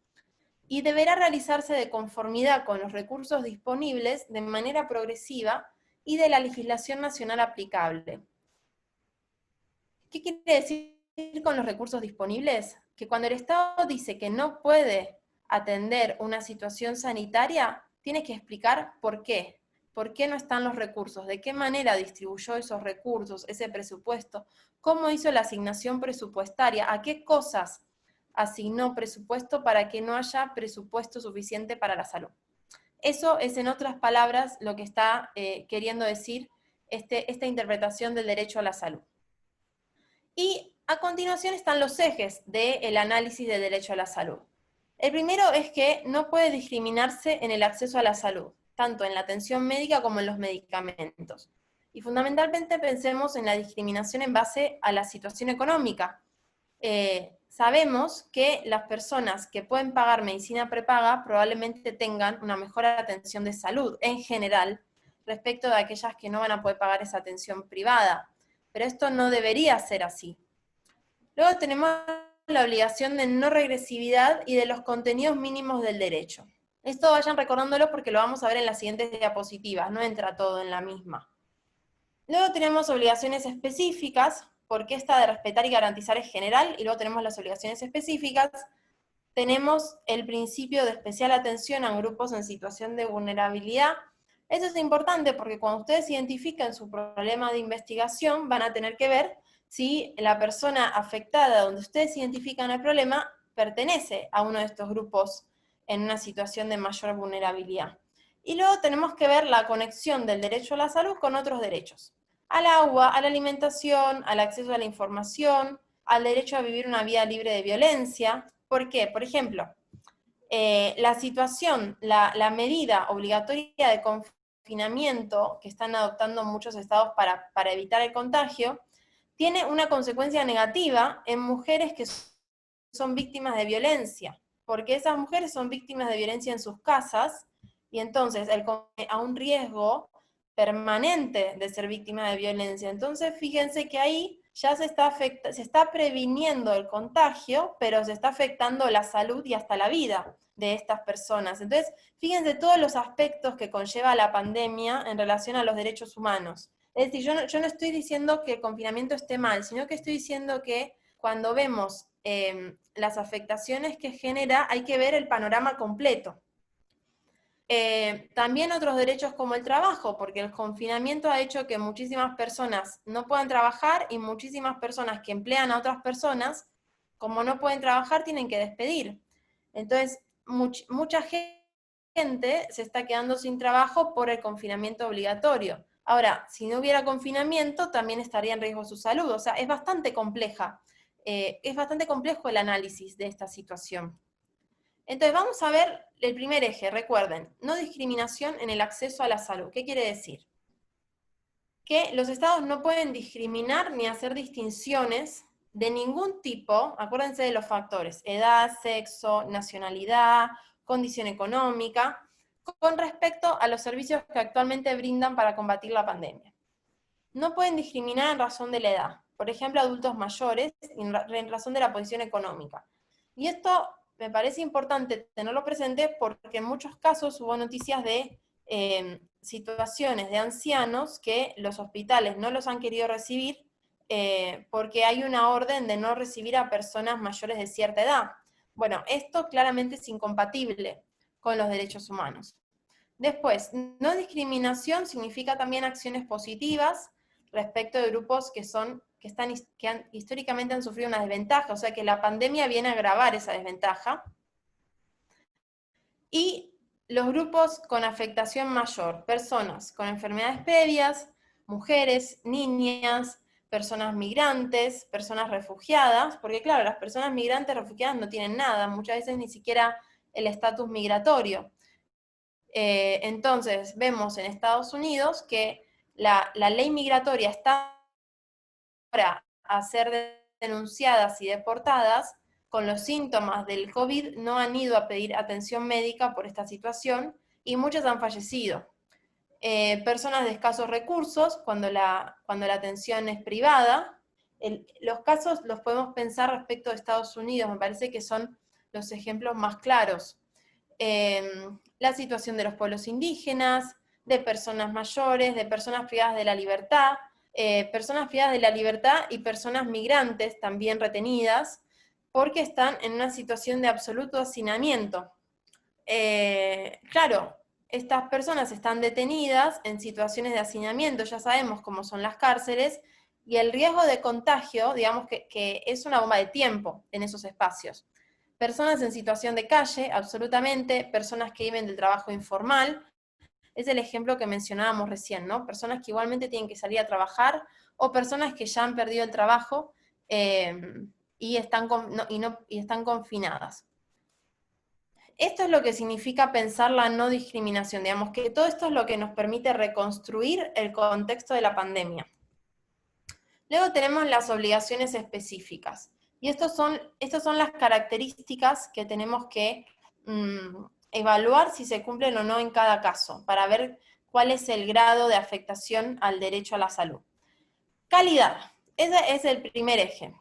y deberá realizarse de conformidad con los recursos disponibles de manera progresiva y de la legislación nacional aplicable. ¿Qué quiere decir con los recursos disponibles? Que cuando el Estado dice que no puede atender una situación sanitaria, tiene que explicar por qué. ¿Por qué no están los recursos? ¿De qué manera distribuyó esos recursos, ese presupuesto? ¿Cómo hizo la asignación presupuestaria? ¿A qué cosas asignó presupuesto para que no haya presupuesto suficiente para la salud? Eso es, en otras palabras, lo que está queriendo decir esta interpretación del derecho a la salud. Y a continuación están los ejes del análisis del derecho a la salud. El primero es que no puede discriminarse en el acceso a la salud, tanto en la atención médica como en los medicamentos. Y fundamentalmente pensemos en la discriminación en base a la situación económica. Sabemos que las personas que pueden pagar medicina prepaga probablemente tengan una mejor atención de salud en general, respecto de aquellas que no van a poder pagar esa atención privada. Pero esto no debería ser así. Luego tenemos la obligación de no regresividad y de los contenidos mínimos del derecho. Esto vayan recordándolo porque lo vamos a ver en las siguientes diapositivas, no entra todo en la misma. Luego tenemos obligaciones específicas, porque esta de respetar y garantizar es general, y luego tenemos las obligaciones específicas. Tenemos el principio de especial atención a grupos en situación de vulnerabilidad. Eso es importante porque cuando ustedes identifican su problema de investigación, van a tener que ver si la persona afectada donde ustedes identifican el problema pertenece a uno de estos grupos en una situación de mayor vulnerabilidad. Y luego tenemos que ver la conexión del derecho a la salud con otros derechos. Al agua, a la alimentación, al acceso a la información, al derecho a vivir una vida libre de violencia. ¿Por qué? Por ejemplo, la situación, la medida obligatoria de confinamiento que están adoptando muchos estados para evitar el contagio, tiene una consecuencia negativa en mujeres que son víctimas de violencia, porque esas mujeres son víctimas de violencia en sus casas, y entonces a un riesgo permanente de ser víctima de violencia. Entonces fíjense que ahí ya se está previniendo el contagio, pero se está afectando la salud y hasta la vida de estas personas. Entonces, fíjense todos los aspectos que conlleva la pandemia en relación a los derechos humanos. Es decir, yo no estoy diciendo que el confinamiento esté mal, sino que estoy diciendo que cuando vemos las afectaciones que genera, hay que ver el panorama completo. También otros derechos como el trabajo, porque el confinamiento ha hecho que muchísimas personas no puedan trabajar y muchísimas personas que emplean a otras personas, como no pueden trabajar, tienen que despedir. Entonces, mucha gente se está quedando sin trabajo por el confinamiento obligatorio. Ahora, si no hubiera confinamiento, también estaría en riesgo su salud. O sea, es bastante compleja. Es bastante complejo el análisis de esta situación. Entonces vamos a ver el primer eje, recuerden, no discriminación en el acceso a la salud. ¿Qué quiere decir? Que los estados no pueden discriminar ni hacer distinciones de ningún tipo, acuérdense de los factores, edad, sexo, nacionalidad, condición económica, con respecto a los servicios que actualmente brindan para combatir la pandemia. No pueden discriminar en razón de la edad, por ejemplo, adultos mayores, en razón de la posición económica. Y esto me parece importante tenerlo presente porque en muchos casos hubo noticias de situaciones de ancianos que los hospitales no los han querido recibir porque hay una orden de no recibir a personas mayores de cierta edad. Bueno, esto claramente es incompatible con los derechos humanos. Después, no discriminación significa también acciones positivas respecto de grupos que históricamente han sufrido una desventaja, o sea que la pandemia viene a agravar esa desventaja. Y los grupos con afectación mayor, personas con enfermedades previas, mujeres, niñas, personas migrantes, personas refugiadas, porque claro, las personas migrantes refugiadas no tienen nada, muchas veces ni siquiera el estatus migratorio. Entonces, vemos en Estados Unidos que la ley migratoria está para ser denunciadas y deportadas con los síntomas del COVID, no han ido a pedir atención médica por esta situación y muchas han fallecido. Personas de escasos recursos, cuando la atención es privada, los casos los podemos pensar respecto de Estados Unidos, me parece que son los ejemplos más claros. La situación de los pueblos indígenas, de personas mayores, de personas privadas de la libertad, y personas migrantes también retenidas, porque están en una situación de absoluto hacinamiento. Claro, estas personas están detenidas en situaciones de hacinamiento, ya sabemos cómo son las cárceles, y el riesgo de contagio, digamos que es una bomba de tiempo en esos espacios. Personas en situación de calle, absolutamente, personas que viven del trabajo informal, es el ejemplo que mencionábamos recién, ¿no? Personas que igualmente tienen que salir a trabajar, o personas que ya han perdido el trabajo y están confinadas. Esto es lo que significa pensar la no discriminación, digamos que todo esto es lo que nos permite reconstruir el contexto de la pandemia. Luego tenemos las obligaciones específicas, y estas son las características que tenemos que evaluar si se cumplen o no en cada caso, para ver cuál es el grado de afectación al derecho a la salud. Calidad, ese es el primer eje.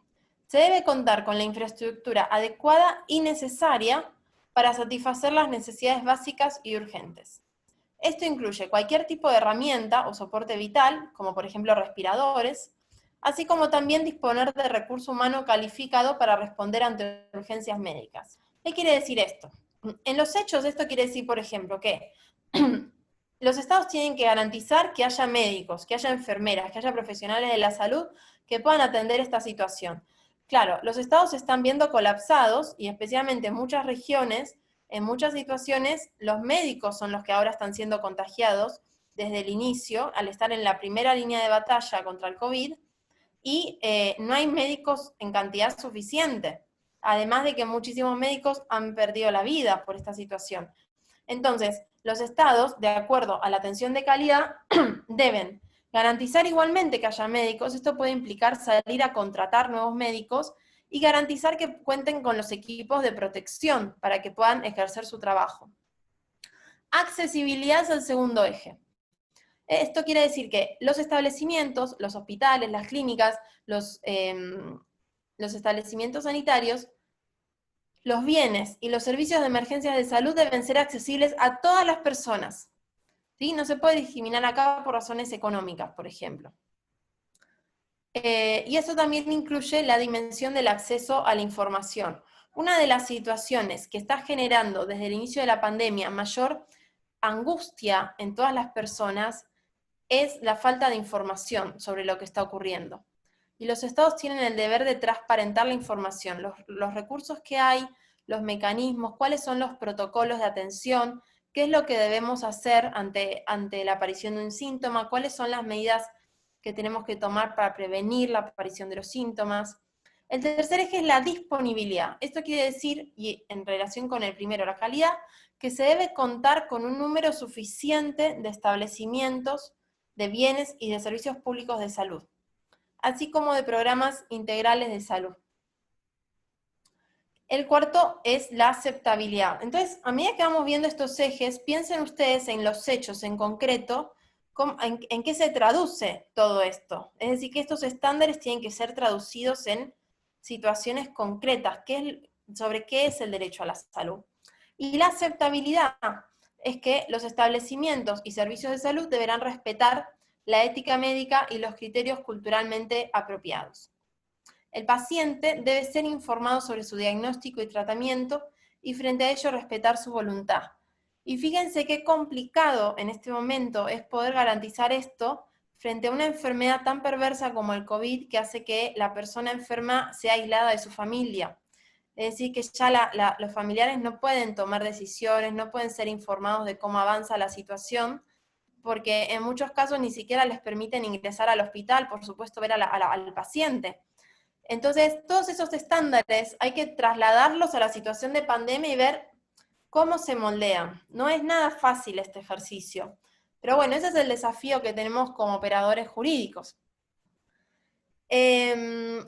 Se debe contar con la infraestructura adecuada y necesaria para satisfacer las necesidades básicas y urgentes. Esto incluye cualquier tipo de herramienta o soporte vital, como por ejemplo respiradores, así como también disponer de recurso humano calificado para responder ante urgencias médicas. ¿Qué quiere decir esto? En los hechos, esto quiere decir, por ejemplo, que los estados tienen que garantizar que haya médicos, que haya enfermeras, que haya profesionales de la salud que puedan atender esta situación. Claro, los estados se están viendo colapsados y especialmente en muchas regiones, en muchas situaciones, los médicos son los que ahora están siendo contagiados desde el inicio, al estar en la primera línea de batalla contra el COVID, y no hay médicos en cantidad suficiente. Además de que muchísimos médicos han perdido la vida por esta situación. Entonces, los estados, de acuerdo a la atención de calidad, deben garantizar igualmente que haya médicos. Esto puede implicar salir a contratar nuevos médicos y garantizar que cuenten con los equipos de protección para que puedan ejercer su trabajo. Accesibilidad es el segundo eje. Esto quiere decir que los establecimientos, los hospitales, las clínicas, los establecimientos sanitarios, los bienes y los servicios de emergencias de salud deben ser accesibles a todas las personas. ¿Sí? No se puede discriminar acá por razones económicas, por ejemplo. Y eso también incluye la dimensión del acceso a la información. Una de las situaciones que está generando desde el inicio de la pandemia mayor angustia en todas las personas es la falta de información sobre lo que está ocurriendo. Y los estados tienen el deber de transparentar la información, los recursos que hay, los mecanismos, cuáles son los protocolos de atención, qué es lo que debemos hacer ante la aparición de un síntoma, cuáles son las medidas que tenemos que tomar para prevenir la aparición de los síntomas. El tercer eje es la disponibilidad. Esto quiere decir, y en relación con el primero, la calidad, que se debe contar con un número suficiente de establecimientos, de bienes y de servicios públicos de salud, así como de programas integrales de salud. El cuarto es la aceptabilidad. Entonces, a medida que vamos viendo estos ejes, piensen ustedes en los hechos en concreto, en qué se traduce todo esto. Es decir, que estos estándares tienen que ser traducidos en situaciones concretas, sobre qué es el derecho a la salud. Y la aceptabilidad es que los establecimientos y servicios de salud deberán respetar la ética médica y los criterios culturalmente apropiados. El paciente debe ser informado sobre su diagnóstico y tratamiento y frente a ello respetar su voluntad. Y fíjense qué complicado en este momento es poder garantizar esto frente a una enfermedad tan perversa como el COVID, que hace que la persona enferma sea aislada de su familia. Es decir, que ya los familiares no pueden tomar decisiones, no pueden ser informados de cómo avanza la situación, porque en muchos casos ni siquiera les permiten ingresar al hospital, por supuesto ver al paciente. Entonces, todos esos estándares hay que trasladarlos a la situación de pandemia y ver cómo se moldean. No es nada fácil este ejercicio. Pero bueno, ese es el desafío que tenemos como operadores jurídicos. Y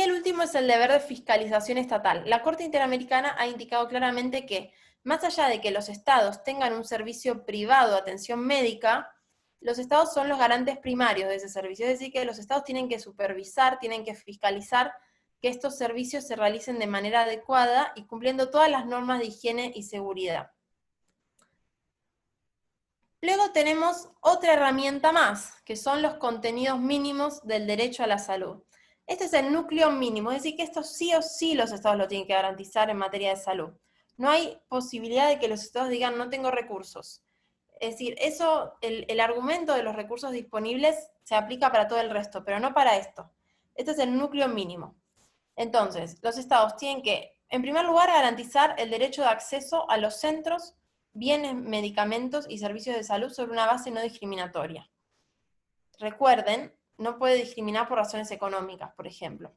el último es el deber de fiscalización estatal. La Corte Interamericana ha indicado claramente que, más allá de que los estados tengan un servicio privado de atención médica, los estados son los garantes primarios de ese servicio. Es decir, que los estados tienen que supervisar, tienen que fiscalizar que estos servicios se realicen de manera adecuada y cumpliendo todas las normas de higiene y seguridad. Luego tenemos otra herramienta más, que son los contenidos mínimos del derecho a la salud. Este es el núcleo mínimo, es decir, que esto sí o sí los estados lo tienen que garantizar en materia de salud. No hay posibilidad de que los estados digan no tengo recursos. Es decir, el argumento de los recursos disponibles se aplica para todo el resto, pero no para esto. Este es el núcleo mínimo. Entonces, los estados tienen que, en primer lugar, garantizar el derecho de acceso a los centros, bienes, medicamentos y servicios de salud sobre una base no discriminatoria. Recuerden, no puede discriminar por razones económicas, por ejemplo.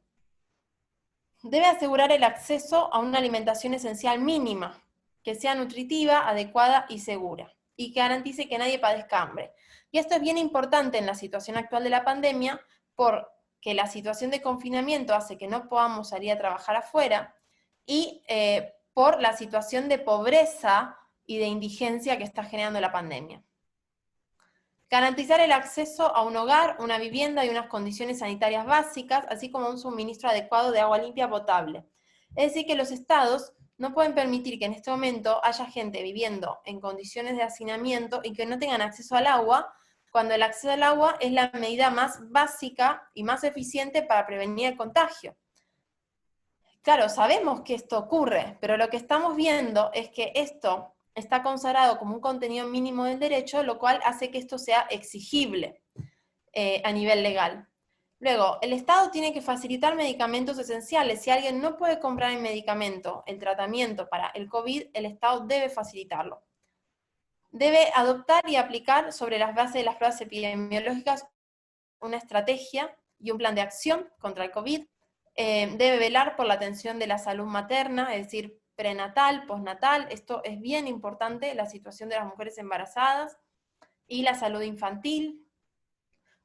Debe asegurar el acceso a una alimentación esencial mínima, que sea nutritiva, adecuada y segura, y que garantice que nadie padezca hambre. Y esto es bien importante en la situación actual de la pandemia, porque la situación de confinamiento hace que no podamos salir a trabajar afuera, y por la situación de pobreza y de indigencia que está generando la pandemia. Garantizar el acceso a un hogar, una vivienda y unas condiciones sanitarias básicas, así como un suministro adecuado de agua limpia potable. Es decir, que los estados no pueden permitir que en este momento haya gente viviendo en condiciones de hacinamiento y que no tengan acceso al agua, cuando el acceso al agua es la medida más básica y más eficiente para prevenir el contagio. Claro, sabemos que esto ocurre, pero lo que estamos viendo es que esto está consagrado como un contenido mínimo del derecho, lo cual hace que esto sea exigible a nivel legal. Luego, el Estado tiene que facilitar medicamentos esenciales. Si alguien no puede comprar el medicamento, el tratamiento para el COVID, el Estado debe facilitarlo. Debe adoptar y aplicar sobre las bases de las pruebas epidemiológicas una estrategia y un plan de acción contra el COVID. Debe velar por la atención de la salud materna, es decir, prenatal, postnatal. Esto es bien importante, la situación de las mujeres embarazadas y la salud infantil.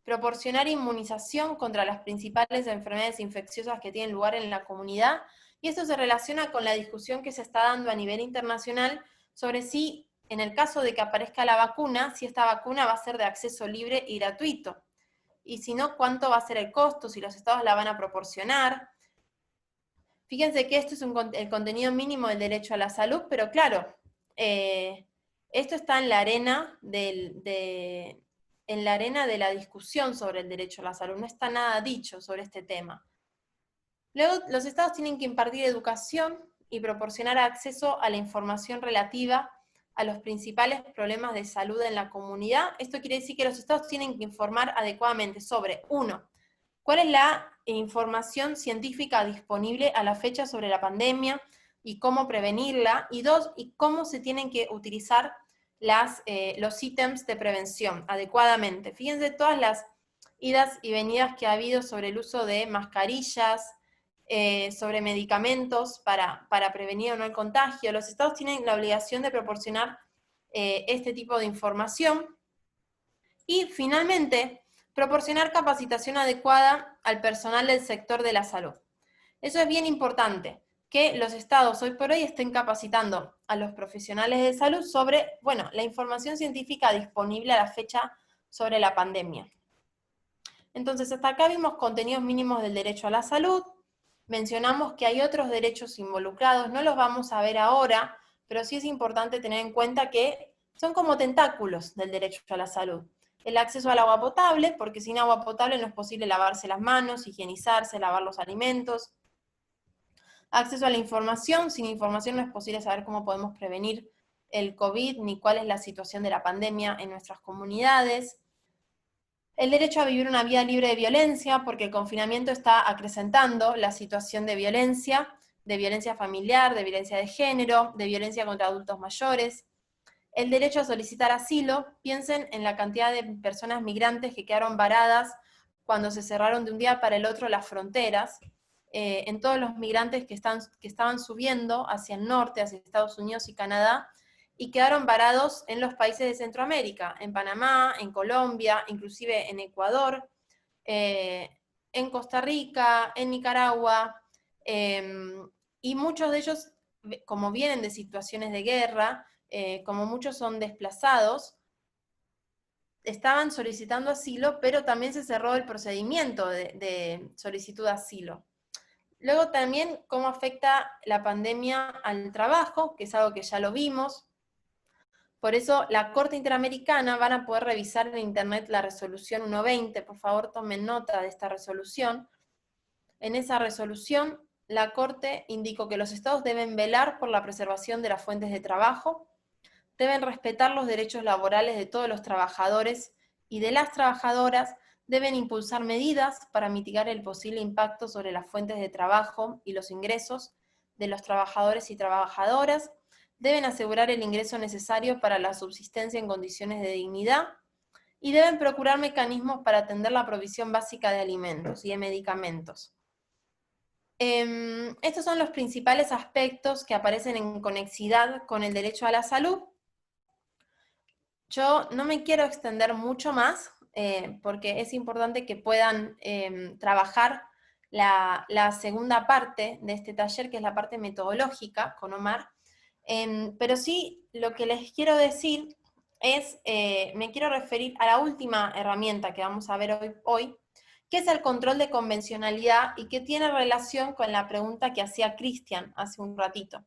Proporcionar inmunización contra las principales enfermedades infecciosas que tienen lugar en la comunidad, y esto se relaciona con la discusión que se está dando a nivel internacional sobre si, en el caso de que aparezca la vacuna, si esta vacuna va a ser de acceso libre y gratuito, y si no, cuánto va a ser el costo, si los estados la van a proporcionar. Fíjense que esto es el contenido mínimo del derecho a la salud, pero claro, esto está en la arena de la discusión sobre el derecho a la salud, no está nada dicho sobre este tema. Luego, los estados tienen que impartir educación y proporcionar acceso a la información relativa a los principales problemas de salud en la comunidad. Esto quiere decir que los estados tienen que informar adecuadamente sobre, 1, cuál es la información científica disponible a la fecha sobre la pandemia y cómo prevenirla, y 2, y cómo se tienen que utilizar los ítems de prevención adecuadamente. Fíjense todas las idas y venidas que ha habido sobre el uso de mascarillas, sobre medicamentos para prevenir o no el contagio. Los estados tienen la obligación de proporcionar este tipo de información. Y finalmente, proporcionar capacitación adecuada al personal del sector de la salud. Eso es bien importante, que los estados hoy por hoy estén capacitando a los profesionales de salud sobre, bueno, la información científica disponible a la fecha sobre la pandemia. Entonces, hasta acá vimos contenidos mínimos del derecho a la salud, mencionamos que hay otros derechos involucrados, no los vamos a ver ahora, pero sí es importante tener en cuenta que son como tentáculos del derecho a la salud. El acceso al agua potable, porque sin agua potable no es posible lavarse las manos, higienizarse, lavar los alimentos. Acceso a la información, sin información no es posible saber cómo podemos prevenir el COVID, ni cuál es la situación de la pandemia en nuestras comunidades. El derecho a vivir una vida libre de violencia, porque el confinamiento está acrecentando la situación de violencia familiar, de violencia de género, de violencia contra adultos mayores. El derecho a solicitar asilo, piensen en la cantidad de personas migrantes que quedaron varadas cuando se cerraron de un día para el otro las fronteras, en todos los migrantes que estaban subiendo hacia el norte, hacia Estados Unidos y Canadá, y quedaron varados en los países de Centroamérica, en Panamá, en Colombia, inclusive en Ecuador, en Costa Rica, en Nicaragua, y muchos de ellos, como vienen de situaciones de guerra, como muchos son desplazados, estaban solicitando asilo, pero también se cerró el procedimiento de solicitud de asilo. Luego también cómo afecta la pandemia al trabajo, que es algo que ya lo vimos. Por eso la Corte Interamericana van a poder revisar en internet la resolución 120, por favor tomen nota de esta resolución. En esa resolución, la Corte indicó que los estados deben velar por la preservación de las fuentes de trabajo, deben respetar los derechos laborales de todos los trabajadores y de las trabajadoras, deben impulsar medidas para mitigar el posible impacto sobre las fuentes de trabajo y los ingresos de los trabajadores y trabajadoras, deben asegurar el ingreso necesario para la subsistencia en condiciones de dignidad, y deben procurar mecanismos para atender la provisión básica de alimentos y de medicamentos. Estos son los principales aspectos que aparecen en conexidad con el derecho a la salud. Yo no me quiero extender mucho más, porque es importante que puedan trabajar la segunda parte de este taller, que es la parte metodológica, con Omar. Pero sí, lo que les quiero decir me quiero referir a la última herramienta que vamos a ver hoy, que es el control de convencionalidad y que tiene relación con la pregunta que hacía Cristian hace un ratito.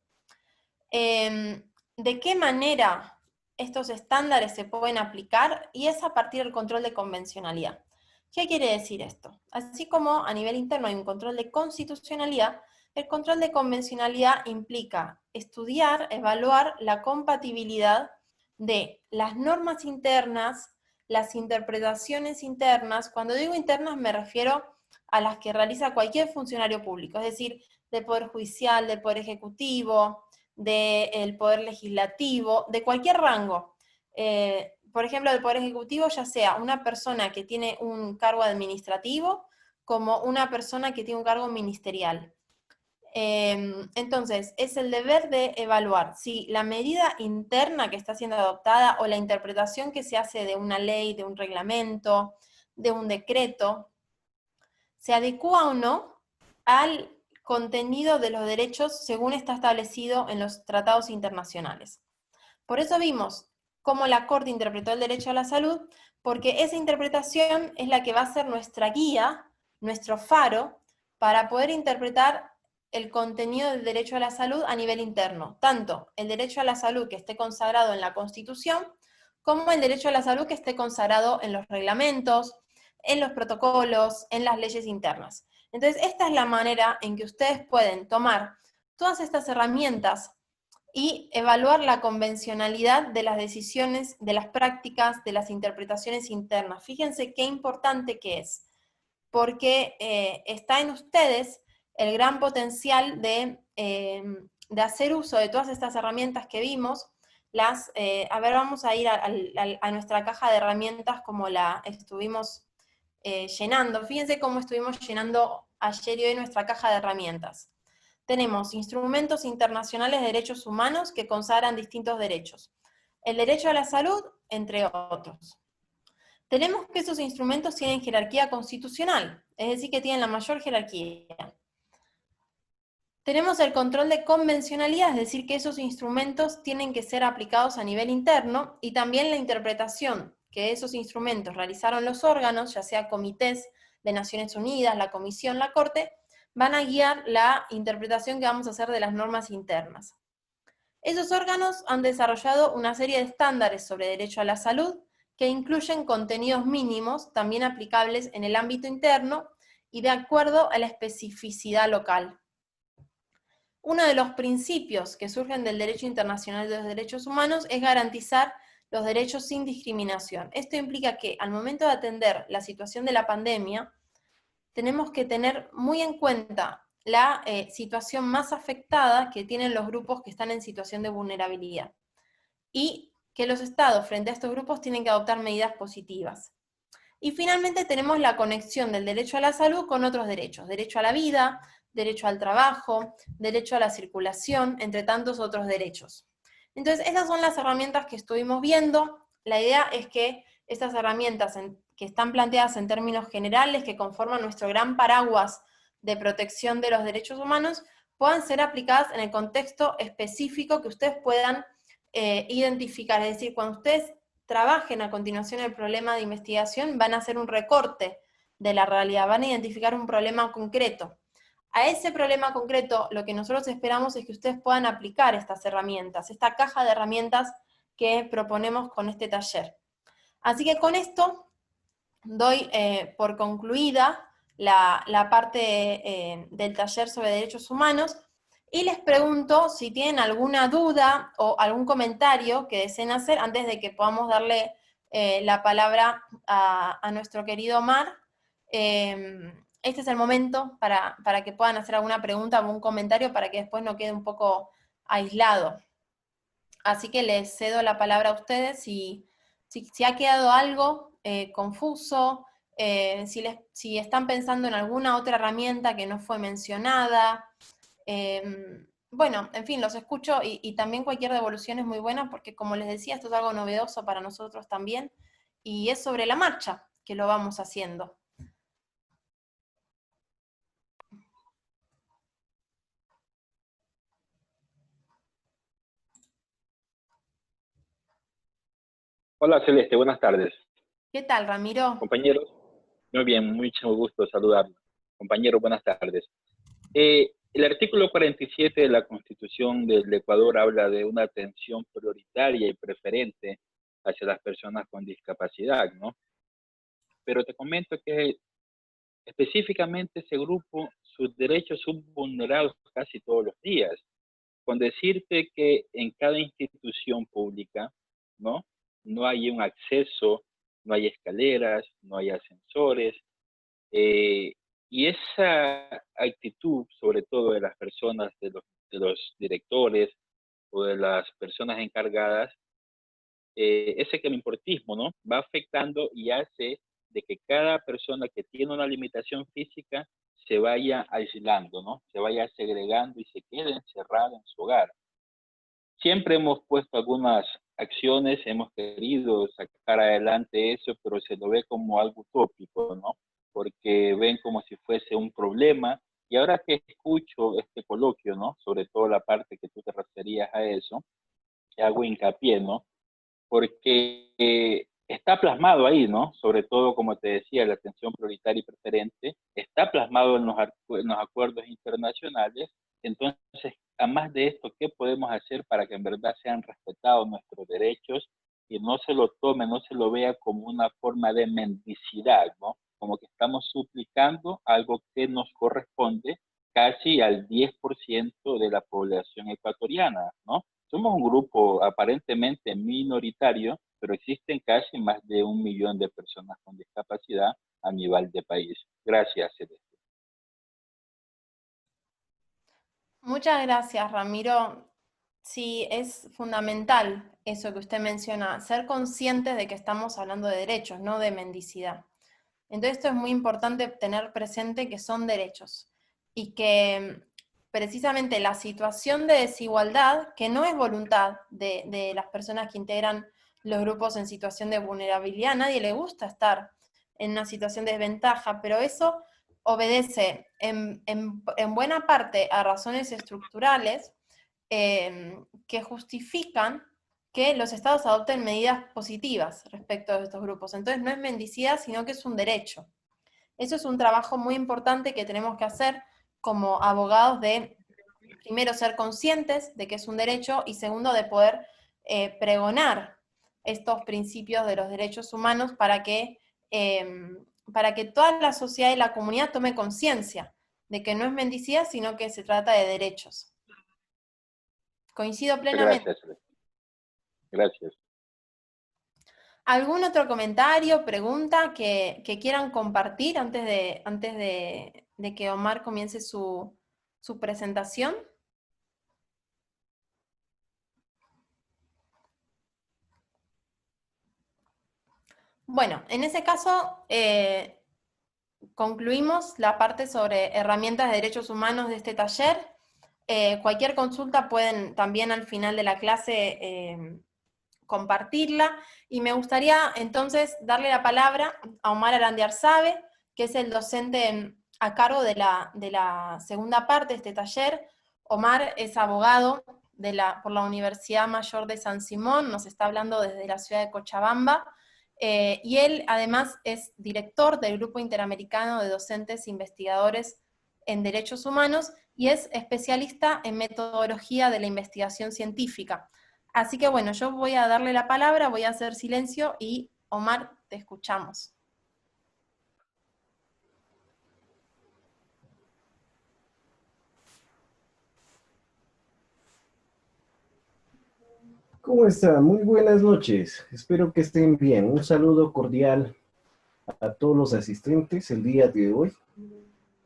¿De qué manera estos estándares se pueden aplicar? Y es a partir del control de convencionalidad. ¿Qué quiere decir esto? Así como a nivel interno hay un control de constitucionalidad, el control de convencionalidad implica estudiar, evaluar la compatibilidad de las normas internas, las interpretaciones internas. Cuando digo internas me refiero a las que realiza cualquier funcionario público, es decir, del Poder Judicial, del Poder Ejecutivo, del Poder Legislativo, de cualquier rango. Por ejemplo, del Poder Ejecutivo, ya sea una persona que tiene un cargo administrativo, como una persona que tiene un cargo ministerial. Entonces, es el deber de evaluar si la medida interna que está siendo adoptada o la interpretación que se hace de una ley, de un reglamento, de un decreto, se adecua o no al contenido de los derechos según está establecido en los tratados internacionales. Por eso vimos cómo la Corte interpretó el derecho a la salud, porque esa interpretación es la que va a ser nuestra guía, nuestro faro, para poder interpretar el contenido del derecho a la salud a nivel interno, tanto el derecho a la salud que esté consagrado en la Constitución, como el derecho a la salud que esté consagrado en los reglamentos, en los protocolos, en las leyes internas. Entonces, esta es la manera en que ustedes pueden tomar todas estas herramientas y evaluar la convencionalidad de las decisiones, de las prácticas, de las interpretaciones internas. Fíjense qué importante que es, porque está en ustedes el gran potencial de hacer uso de todas estas herramientas que vimos. A ver, vamos a ir a nuestra caja de herramientas como la estuvimos llenando. Fíjense cómo estuvimos llenando ayer y hoy nuestra caja de herramientas. Tenemos instrumentos internacionales de derechos humanos que consagran distintos derechos. El derecho a la salud, entre otros. Tenemos que esos instrumentos tienen jerarquía constitucional, es decir, que tienen la mayor jerarquía. Tenemos el control de convencionalidad, es decir, que esos instrumentos tienen que ser aplicados a nivel interno, y también la interpretación que esos instrumentos realizaron los órganos, ya sea comités de Naciones Unidas, la Comisión, la Corte, van a guiar la interpretación que vamos a hacer de las normas internas. Esos órganos han desarrollado una serie de estándares sobre derecho a la salud que incluyen contenidos mínimos, también aplicables en el ámbito interno y de acuerdo a la especificidad local. Uno de los principios que surgen del derecho internacional de los derechos humanos es garantizar los derechos sin discriminación. Esto implica que al momento de atender la situación de la pandemia, tenemos que tener muy en cuenta la situación más afectada que tienen los grupos que están en situación de vulnerabilidad. Y que los estados frente a estos grupos tienen que adoptar medidas positivas. Y finalmente tenemos la conexión del derecho a la salud con otros derechos. Derecho a la vida, derecho al trabajo, derecho a la circulación, entre tantos otros derechos. Entonces, esas son las herramientas que estuvimos viendo. La idea es que estas herramientas que están planteadas en términos generales, que conforman nuestro gran paraguas de protección de los derechos humanos, puedan ser aplicadas en el contexto específico que ustedes puedan identificar. Es decir, cuando ustedes trabajen a continuación el problema de investigación, van a hacer un recorte de la realidad, van a identificar un problema concreto. A ese problema concreto, lo que nosotros esperamos es que ustedes puedan aplicar estas herramientas, esta caja de herramientas que proponemos con este taller. Así que con esto doy por concluida la parte del taller sobre derechos humanos, y les pregunto si tienen alguna duda o algún comentario que deseen hacer antes de que podamos darle la palabra a nuestro querido Omar. Este es el momento para que puedan hacer alguna pregunta o algún comentario para que después no quede un poco aislado. Así que les cedo la palabra a ustedes si ha quedado algo confuso, si están pensando en alguna otra herramienta que no fue mencionada. Bueno, en fin, los escucho, y también cualquier devolución es muy buena porque, como les decía, esto es algo novedoso para nosotros también, y es sobre la marcha que lo vamos haciendo. Hola Celeste, buenas tardes. ¿Qué tal, Ramiro? Compañeros, muy bien, mucho gusto saludarlos. Compañeros, buenas tardes. El artículo 47 de la Constitución del Ecuador habla de una atención prioritaria y preferente hacia las personas con discapacidad, ¿no? Pero te comento que específicamente ese grupo, sus derechos son vulnerados casi todos los días. Con decirte que en cada institución pública, ¿no? No hay un acceso, no hay escaleras, no hay ascensores, eh, y esa actitud, sobre todo de las personas, de los directores o de las personas encargadas, ese importismo, ¿no? Va afectando y hace de que cada persona que tiene una limitación física se vaya aislando, ¿no? Se vaya segregando y se quede encerrada en su hogar. Siempre hemos puesto algunas acciones, hemos querido sacar adelante eso, pero se lo ve como algo utópico, ¿no? Porque ven como si fuese un problema. Y ahora que escucho este coloquio, ¿no? Sobre todo la parte que tú te referías a eso, hago hincapié, ¿no? Porque está plasmado ahí, ¿no? Sobre todo, como te decía, la atención prioritaria y preferente, está plasmado en los acuerdos internacionales. Entonces, además de esto, ¿qué podemos hacer para que en verdad sean respetados nuestros derechos y no se lo tome, no se lo vea como una forma de mendicidad, ¿no? Como que estamos suplicando algo que nos corresponde casi al 10% de la población ecuatoriana, ¿no? Somos un grupo aparentemente minoritario, pero existen casi más de 1 millón de personas con discapacidad a nivel de país. Gracias, Celeste. Muchas gracias, Ramiro. Sí, es fundamental eso que usted menciona, ser conscientes de que estamos hablando de derechos, no de mendicidad. Entonces esto es muy importante tener presente que son derechos y que precisamente la situación de desigualdad, que no es voluntad de las personas que integran los grupos en situación de vulnerabilidad, a nadie le gusta estar en una situación de desventaja, pero eso obedece en buena parte a razones estructurales que justifican que los estados adopten medidas positivas respecto de estos grupos. Entonces no es mendicidad, sino que es un derecho. Eso es un trabajo muy importante que tenemos que hacer como abogados de, primero, ser conscientes de que es un derecho y segundo, de poder pregonar estos principios de los derechos humanos para que toda la sociedad y la comunidad tome conciencia de que no es mendicidad, sino que se trata de derechos. Coincido plenamente. Gracias, Celeste. Gracias. ¿Algún otro comentario, pregunta que quieran compartir antes de que Omar comience su presentación? Bueno, en ese caso concluimos la parte sobre herramientas de derechos humanos de este taller. Cualquier consulta pueden también al final de la clase compartirla, y me gustaría entonces darle la palabra a Omar Arandiarzabe, que es el docente a cargo de la segunda parte de este taller. Omar es abogado por la Universidad Mayor de San Simón, nos está hablando desde la ciudad de Cochabamba, y él además es director del Grupo Interamericano de Docentes e Investigadores en Derechos Humanos, y es especialista en metodología de la investigación científica. Así que bueno, yo voy a darle la palabra, voy a hacer silencio y Omar, te escuchamos. ¿Cómo están? Muy buenas noches. Espero que estén bien. Un saludo cordial a todos los asistentes el día de hoy.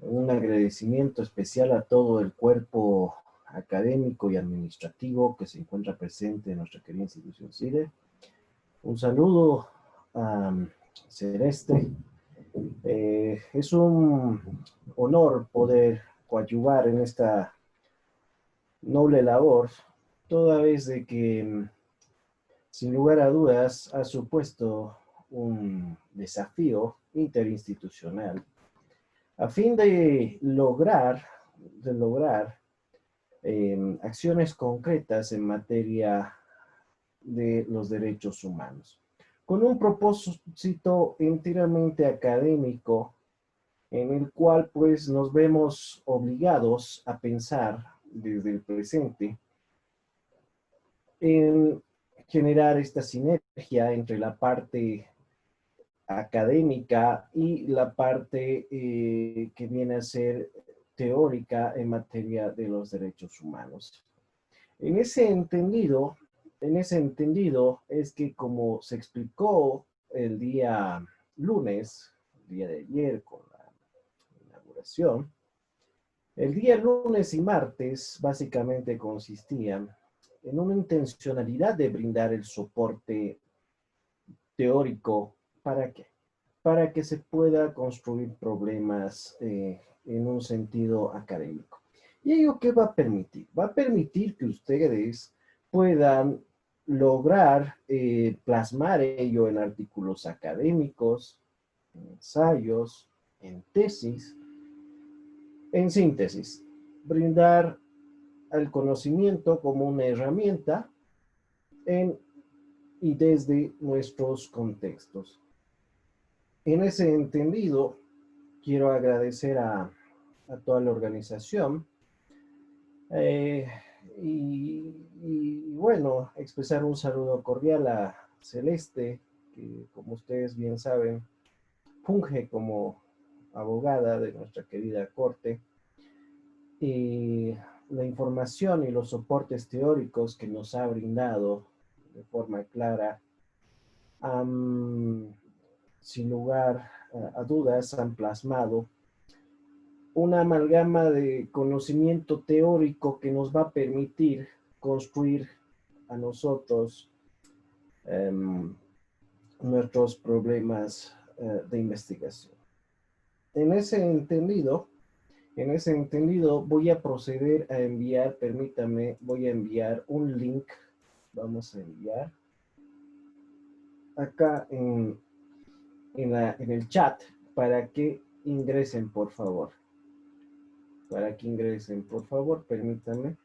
Un agradecimiento especial a todo el cuerpo académico y administrativo que se encuentra presente en nuestra querida institución CIDE. Un saludo a Celeste. Es un honor poder coadyuvar en esta noble labor, toda vez de que sin lugar a dudas, ha supuesto un desafío interinstitucional a fin de lograr acciones concretas en materia de los derechos humanos. con un propósito enteramente académico, en el cual pues nos vemos obligados a pensar desde el presente en generar esta sinergia entre la parte académica y la parte que viene a ser teórica en materia de los derechos humanos. En ese entendido es que como se explicó el día lunes, el día de ayer con la inauguración, el día lunes y martes básicamente consistían en una intencionalidad de brindar el soporte teórico. ¿Para qué? Para que se pueda construir problemas en un sentido académico. ¿Y ello qué va a permitir? Va a permitir que ustedes puedan lograr plasmar ello en artículos académicos, en ensayos, en tesis, en síntesis, brindar el conocimiento como una herramienta en y desde nuestros contextos. En ese entendido, quiero agradecer a toda la organización eh, y bueno, expresar un saludo cordial a Celeste, que como ustedes bien saben, funge como abogada de nuestra querida corte, y la información y los soportes teóricos que nos ha brindado de forma clara, sin lugar a dudas, han plasmado una amalgama de conocimiento teórico que nos va a permitir construir a nosotros nuestros problemas de investigación. En ese entendido, voy a proceder a enviar, permítame, voy a enviar un link, vamos a enviar acá en el chat para que ingresen, por favor. Permítanme.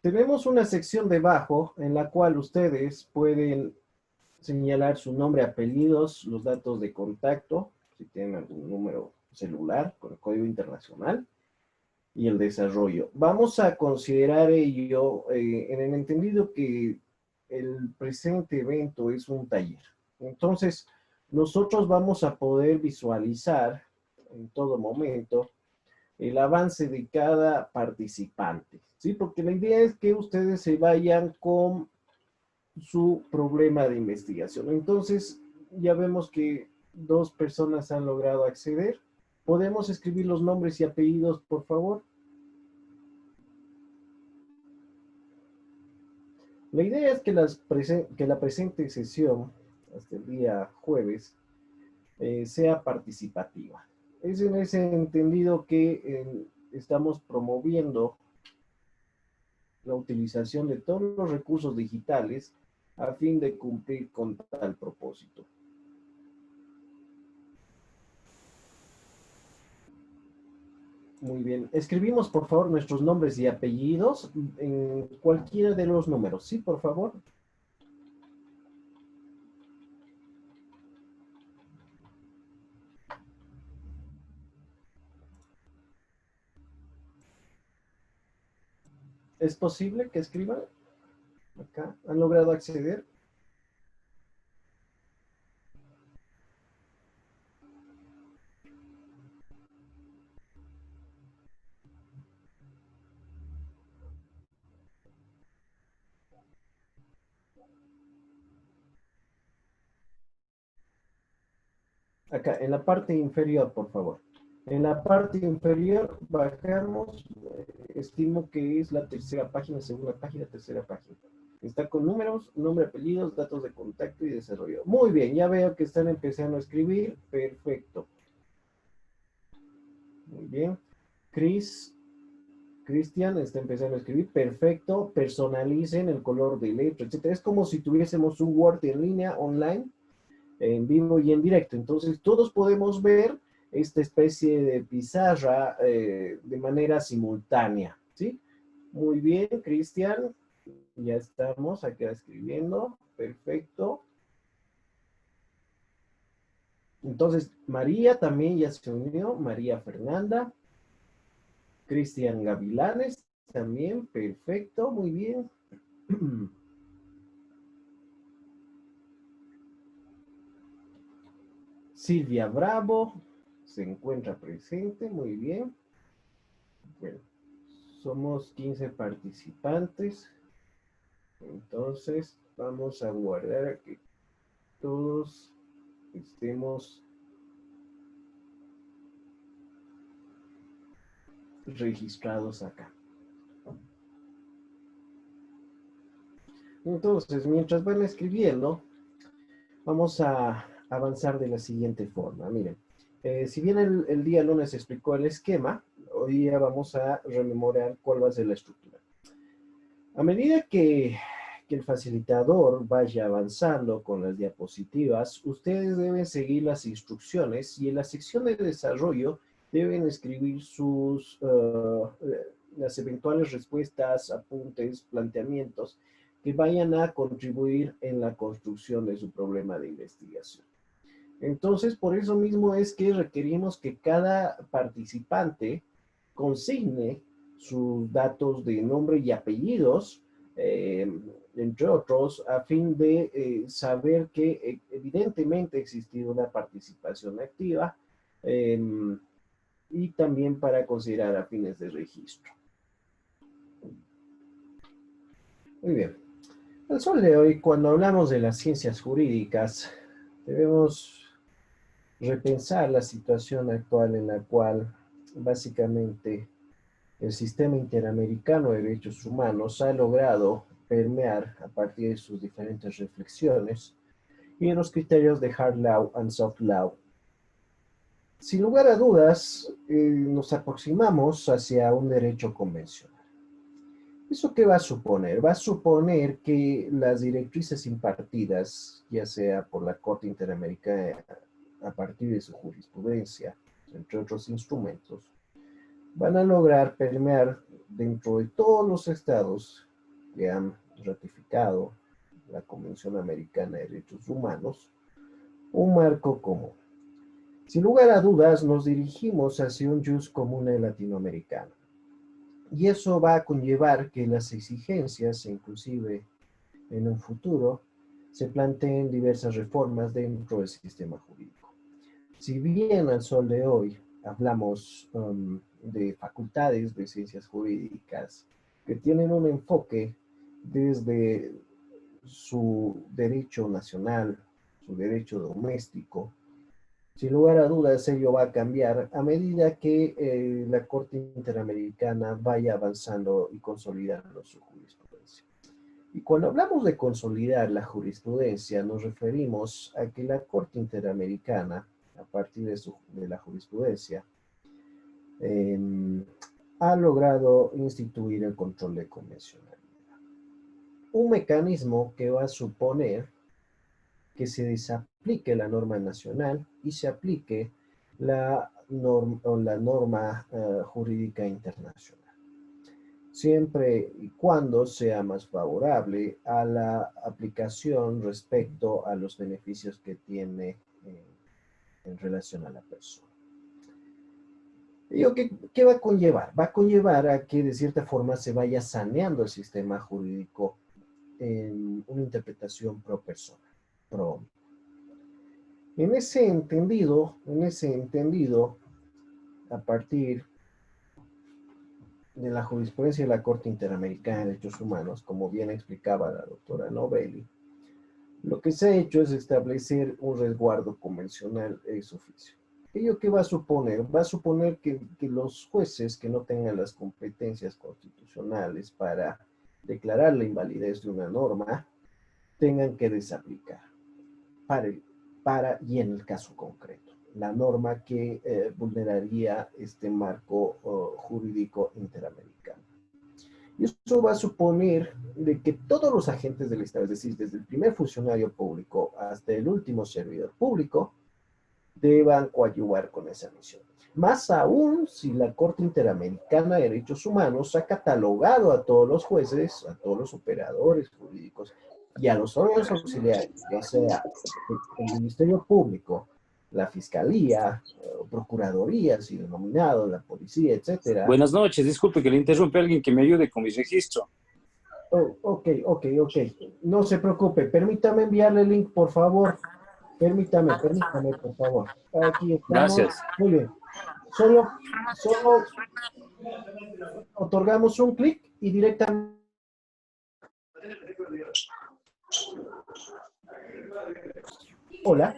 Tenemos una sección debajo en la cual ustedes pueden señalar su nombre, apellidos, los datos de contacto, si tienen algún número celular con el código internacional y el desarrollo. Vamos a considerar ello en el entendido que el presente evento es un taller. Entonces, nosotros vamos a poder visualizar en todo momento el avance de cada participante, ¿sí? Porque la idea es que ustedes se vayan con su problema de investigación. Entonces, ya vemos que 2 personas han logrado acceder. ¿Podemos escribir los nombres y apellidos, por favor? La idea es que la presente sesión, hasta el día jueves, sea participativa. Es en ese entendido que estamos promoviendo la utilización de todos los recursos digitales a fin de cumplir con tal propósito. Muy bien. Escribimos, por favor, nuestros nombres y apellidos en cualquiera de los números. Sí, por favor. ¿Es posible que escriban? Acá. ¿Han logrado acceder? Acá, en la parte inferior, por favor. En la parte inferior bajamos, estimo que es la tercera página, segunda página, tercera página. Está con números, nombre, apellidos, datos de contacto y desarrollo. Muy bien, ya veo que están empezando a escribir. Perfecto. Muy bien. Cristian está empezando a escribir. Perfecto. Personalicen el color de letra, etc. Es como si tuviésemos un Word en línea, online, en vivo y en directo. Entonces, todos podemos ver esta especie de pizarra de manera simultánea, ¿sí? Muy bien, Cristian. Ya estamos acá escribiendo. Perfecto. Entonces, María también ya se unió, María Fernanda, Cristian Gavilanes también, perfecto, muy bien. Silvia Bravo se encuentra presente, muy bien. Bueno, somos 15 participantes, entonces vamos a guardar a que todos estemos registrados acá. Entonces, mientras van escribiendo, vamos a avanzar de la siguiente forma. Miren, si bien el día lunes se explicó el esquema, hoy día vamos a rememorar cuál va a ser la estructura. A medida que el facilitador vaya avanzando con las diapositivas, ustedes deben seguir las instrucciones y en la sección de desarrollo deben escribir las eventuales respuestas, apuntes, planteamientos que vayan a contribuir en la construcción de su problema de investigación. Entonces, por eso mismo es que requerimos que cada participante consigne sus datos de nombre y apellidos, entre otros, a fin de saber que evidentemente ha existido una participación activa y también para considerar a fines de registro. Muy bien. Al sol de hoy, cuando hablamos de las ciencias jurídicas, debemos repensar la situación actual en la cual básicamente el sistema interamericano de derechos humanos ha logrado permear a partir de sus diferentes reflexiones y en los criterios de hard law and soft law. Sin lugar a dudas, nos aproximamos hacia un derecho convencional. ¿Eso qué va a suponer? Va a suponer que las directrices impartidas, ya sea por la Corte Interamericana a partir de su jurisprudencia, entre otros instrumentos, van a lograr permear dentro de todos los estados que han ratificado la Convención Americana de Derechos Humanos, un marco común. Sin lugar a dudas, nos dirigimos hacia un jus comune latinoamericano. Y eso va a conllevar que las exigencias, inclusive en un futuro, se planteen diversas reformas dentro del sistema jurídico. Si bien al sol de hoy hablamos de facultades de ciencias jurídicas que tienen un enfoque desde su derecho nacional, su derecho doméstico, sin lugar a dudas ello va a cambiar a medida que la Corte Interamericana vaya avanzando y consolidando su jurisprudencia. Y cuando hablamos de consolidar la jurisprudencia, nos referimos a que la Corte Interamericana, a partir de la jurisprudencia, ha logrado instituir el control de convencionalidad. Un mecanismo que va a suponer que se desaplique la norma nacional y se aplique la norma jurídica internacional, siempre y cuando sea más favorable a la aplicación respecto a los beneficios que tiene en relación a la persona. ¿Qué va a conllevar? Va a conllevar a que de cierta forma se vaya saneando el sistema jurídico en una interpretación pro persona. En ese entendido, a partir de la jurisprudencia de la Corte Interamericana de Derechos Humanos, como bien explicaba la doctora Novelli, lo que se ha hecho es establecer un resguardo convencional ex oficio. ¿Ello qué va a suponer? Va a suponer que los jueces que no tengan las competencias constitucionales para declarar la invalidez de una norma tengan que desaplicar y en el caso concreto, la norma que vulneraría este marco jurídico interamericano. Y eso va a suponer de que todos los agentes del Estado, es decir, desde el primer funcionario público hasta el último servidor público, deban coadyuvar con esa misión. Más aún si la Corte Interamericana de Derechos Humanos ha catalogado a todos los jueces, a todos los operadores jurídicos y a los órganos auxiliares, ya sea el Ministerio Público, la fiscalía, procuraduría, así denominado, la policía, etcétera. Buenas noches, disculpe que le interrumpe alguien que me ayude con mi registro. Oh, ok. No se preocupe, permítame enviarle el link, por favor. Permítame, por favor. Aquí estamos. Gracias. Muy bien. Solo otorgamos un clic y directamente. Hola.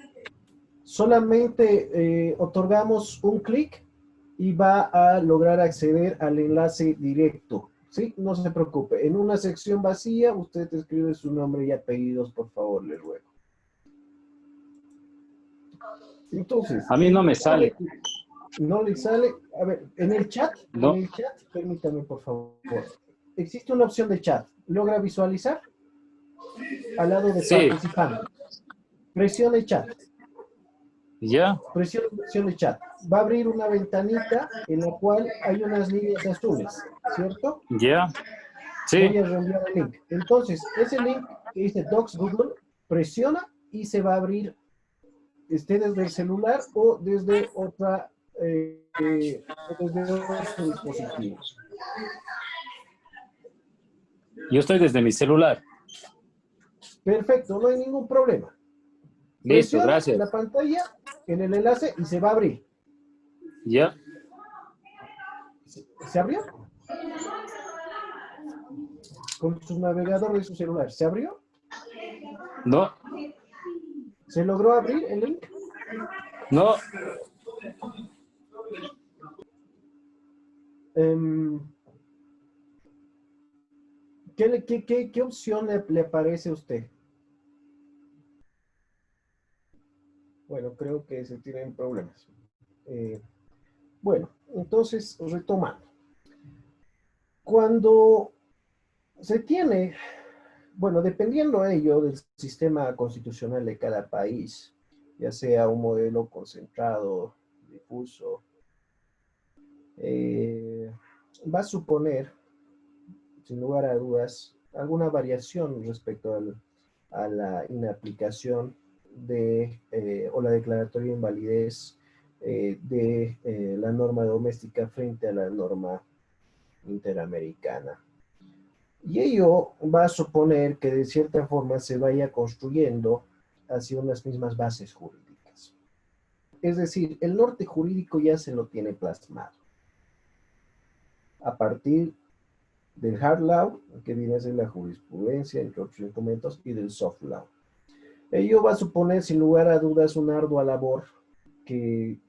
Solamente otorgamos un clic y va a lograr acceder al enlace directo. ¿Sí? No se preocupe. En una sección vacía, usted escribe su nombre y apellidos, por favor, le ruego. Entonces, A mí no me sale. no le sale. A ver, en el chat, No. permítame, por favor. Existe una opción de chat. ¿Logra visualizar? Al lado de Sí. participante. Presione chat. ¿Ya? Presione opción de chat. Va a abrir una ventanita en la cual hay unas líneas azules, ¿cierto? ¿Ya? Sí. Voy a reenviar el link. Entonces, ese link que dice Docs Google, presiona y se va a abrir, esté desde el celular o desde otra, desde otro dispositivo. Yo estoy desde mi celular. Perfecto, no hay ningún problema. Listo, Presiona gracias. la pantalla en el enlace y se va a abrir. ¿Ya? ¿Se abrió? Con su navegador de su celular. ¿Se abrió? No. ¿Se logró abrir el link? No. ¿Qué opción le aparece a usted? Bueno, creo que se tienen problemas. Bueno, entonces, retomando. Cuando se tiene, bueno, dependiendo de ello del sistema constitucional de cada país, ya sea un modelo concentrado, difuso, va a suponer, sin lugar a dudas, alguna variación respecto a la inaplicación o la declaratoria de invalidez de la norma doméstica frente a la norma interamericana. Y ello va a suponer que de cierta forma se vaya construyendo hacia unas mismas bases jurídicas. Es decir, el norte jurídico ya se lo tiene plasmado. A partir del hard law, que viene a ser la jurisprudencia, entre otros documentos, y del soft law. Ello va a suponer, sin lugar a dudas, una ardua labor que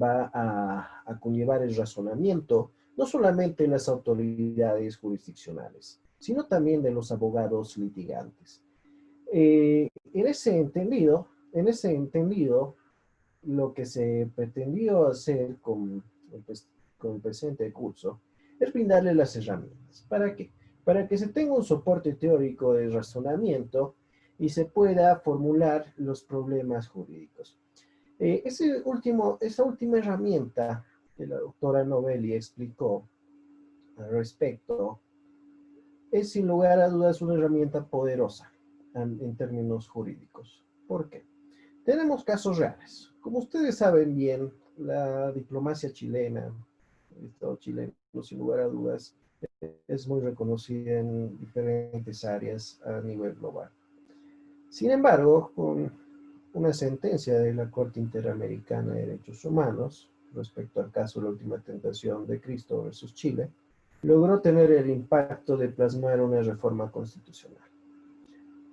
va a conllevar el razonamiento, no solamente de las autoridades jurisdiccionales, sino también de los abogados litigantes. En ese entendido, lo que se pretendió hacer con el presente curso es brindarle las herramientas. ¿Para qué? Para que se tenga un soporte teórico de razonamiento y se pueda formular los problemas jurídicos. Esa última herramienta que la doctora Novelli explicó al respecto es sin lugar a dudas una herramienta poderosa en términos jurídicos. ¿Por qué? Tenemos casos reales. Como ustedes saben bien, la diplomacia chilena, el Estado chileno, sin lugar a dudas, es muy reconocida en diferentes áreas a nivel global. Sin embargo, con una sentencia de la Corte Interamericana de Derechos Humanos respecto al caso de la última tentación de Cristo versus Chile, logró tener el impacto de plasmar una reforma constitucional.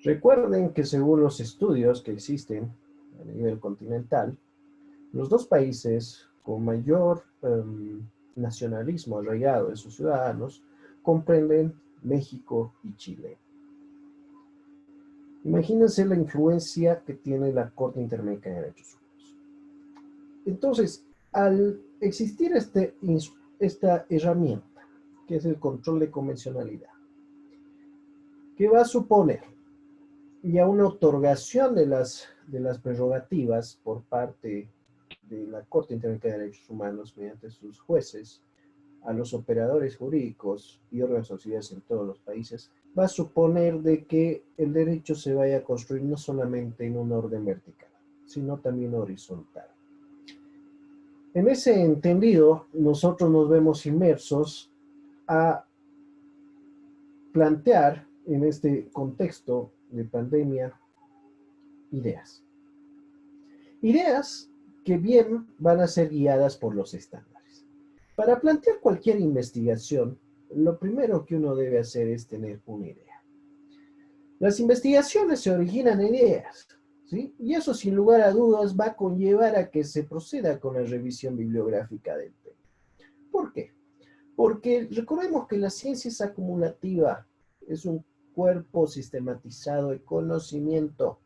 Recuerden que según los estudios que existen a nivel continental, los dos países con mayor nacionalismo arraigado de sus ciudadanos comprenden México y Chile. Imagínense la influencia que tiene la Corte Interamericana de Derechos Humanos. Entonces, al existir esta herramienta, que es el control de convencionalidad, que va a suponer ya una otorgación de las prerrogativas por parte de la Corte Interamericana de Derechos Humanos mediante sus jueces a los operadores jurídicos y órganos auxiliares en todos los países, va a suponer de que el derecho se vaya a construir no solamente en un orden vertical, sino también horizontal. En ese entendido, nosotros nos vemos inmersos a plantear en este contexto de pandemia ideas. Ideas que bien van a ser guiadas por los estándares. Para plantear cualquier investigación, lo primero que uno debe hacer es tener una idea. Las investigaciones se originan en ideas, ¿sí? Y eso sin lugar a dudas va a conllevar a que se proceda con la revisión bibliográfica del tema. ¿Por qué? Porque recordemos que la ciencia es acumulativa, es un cuerpo sistematizado de conocimiento.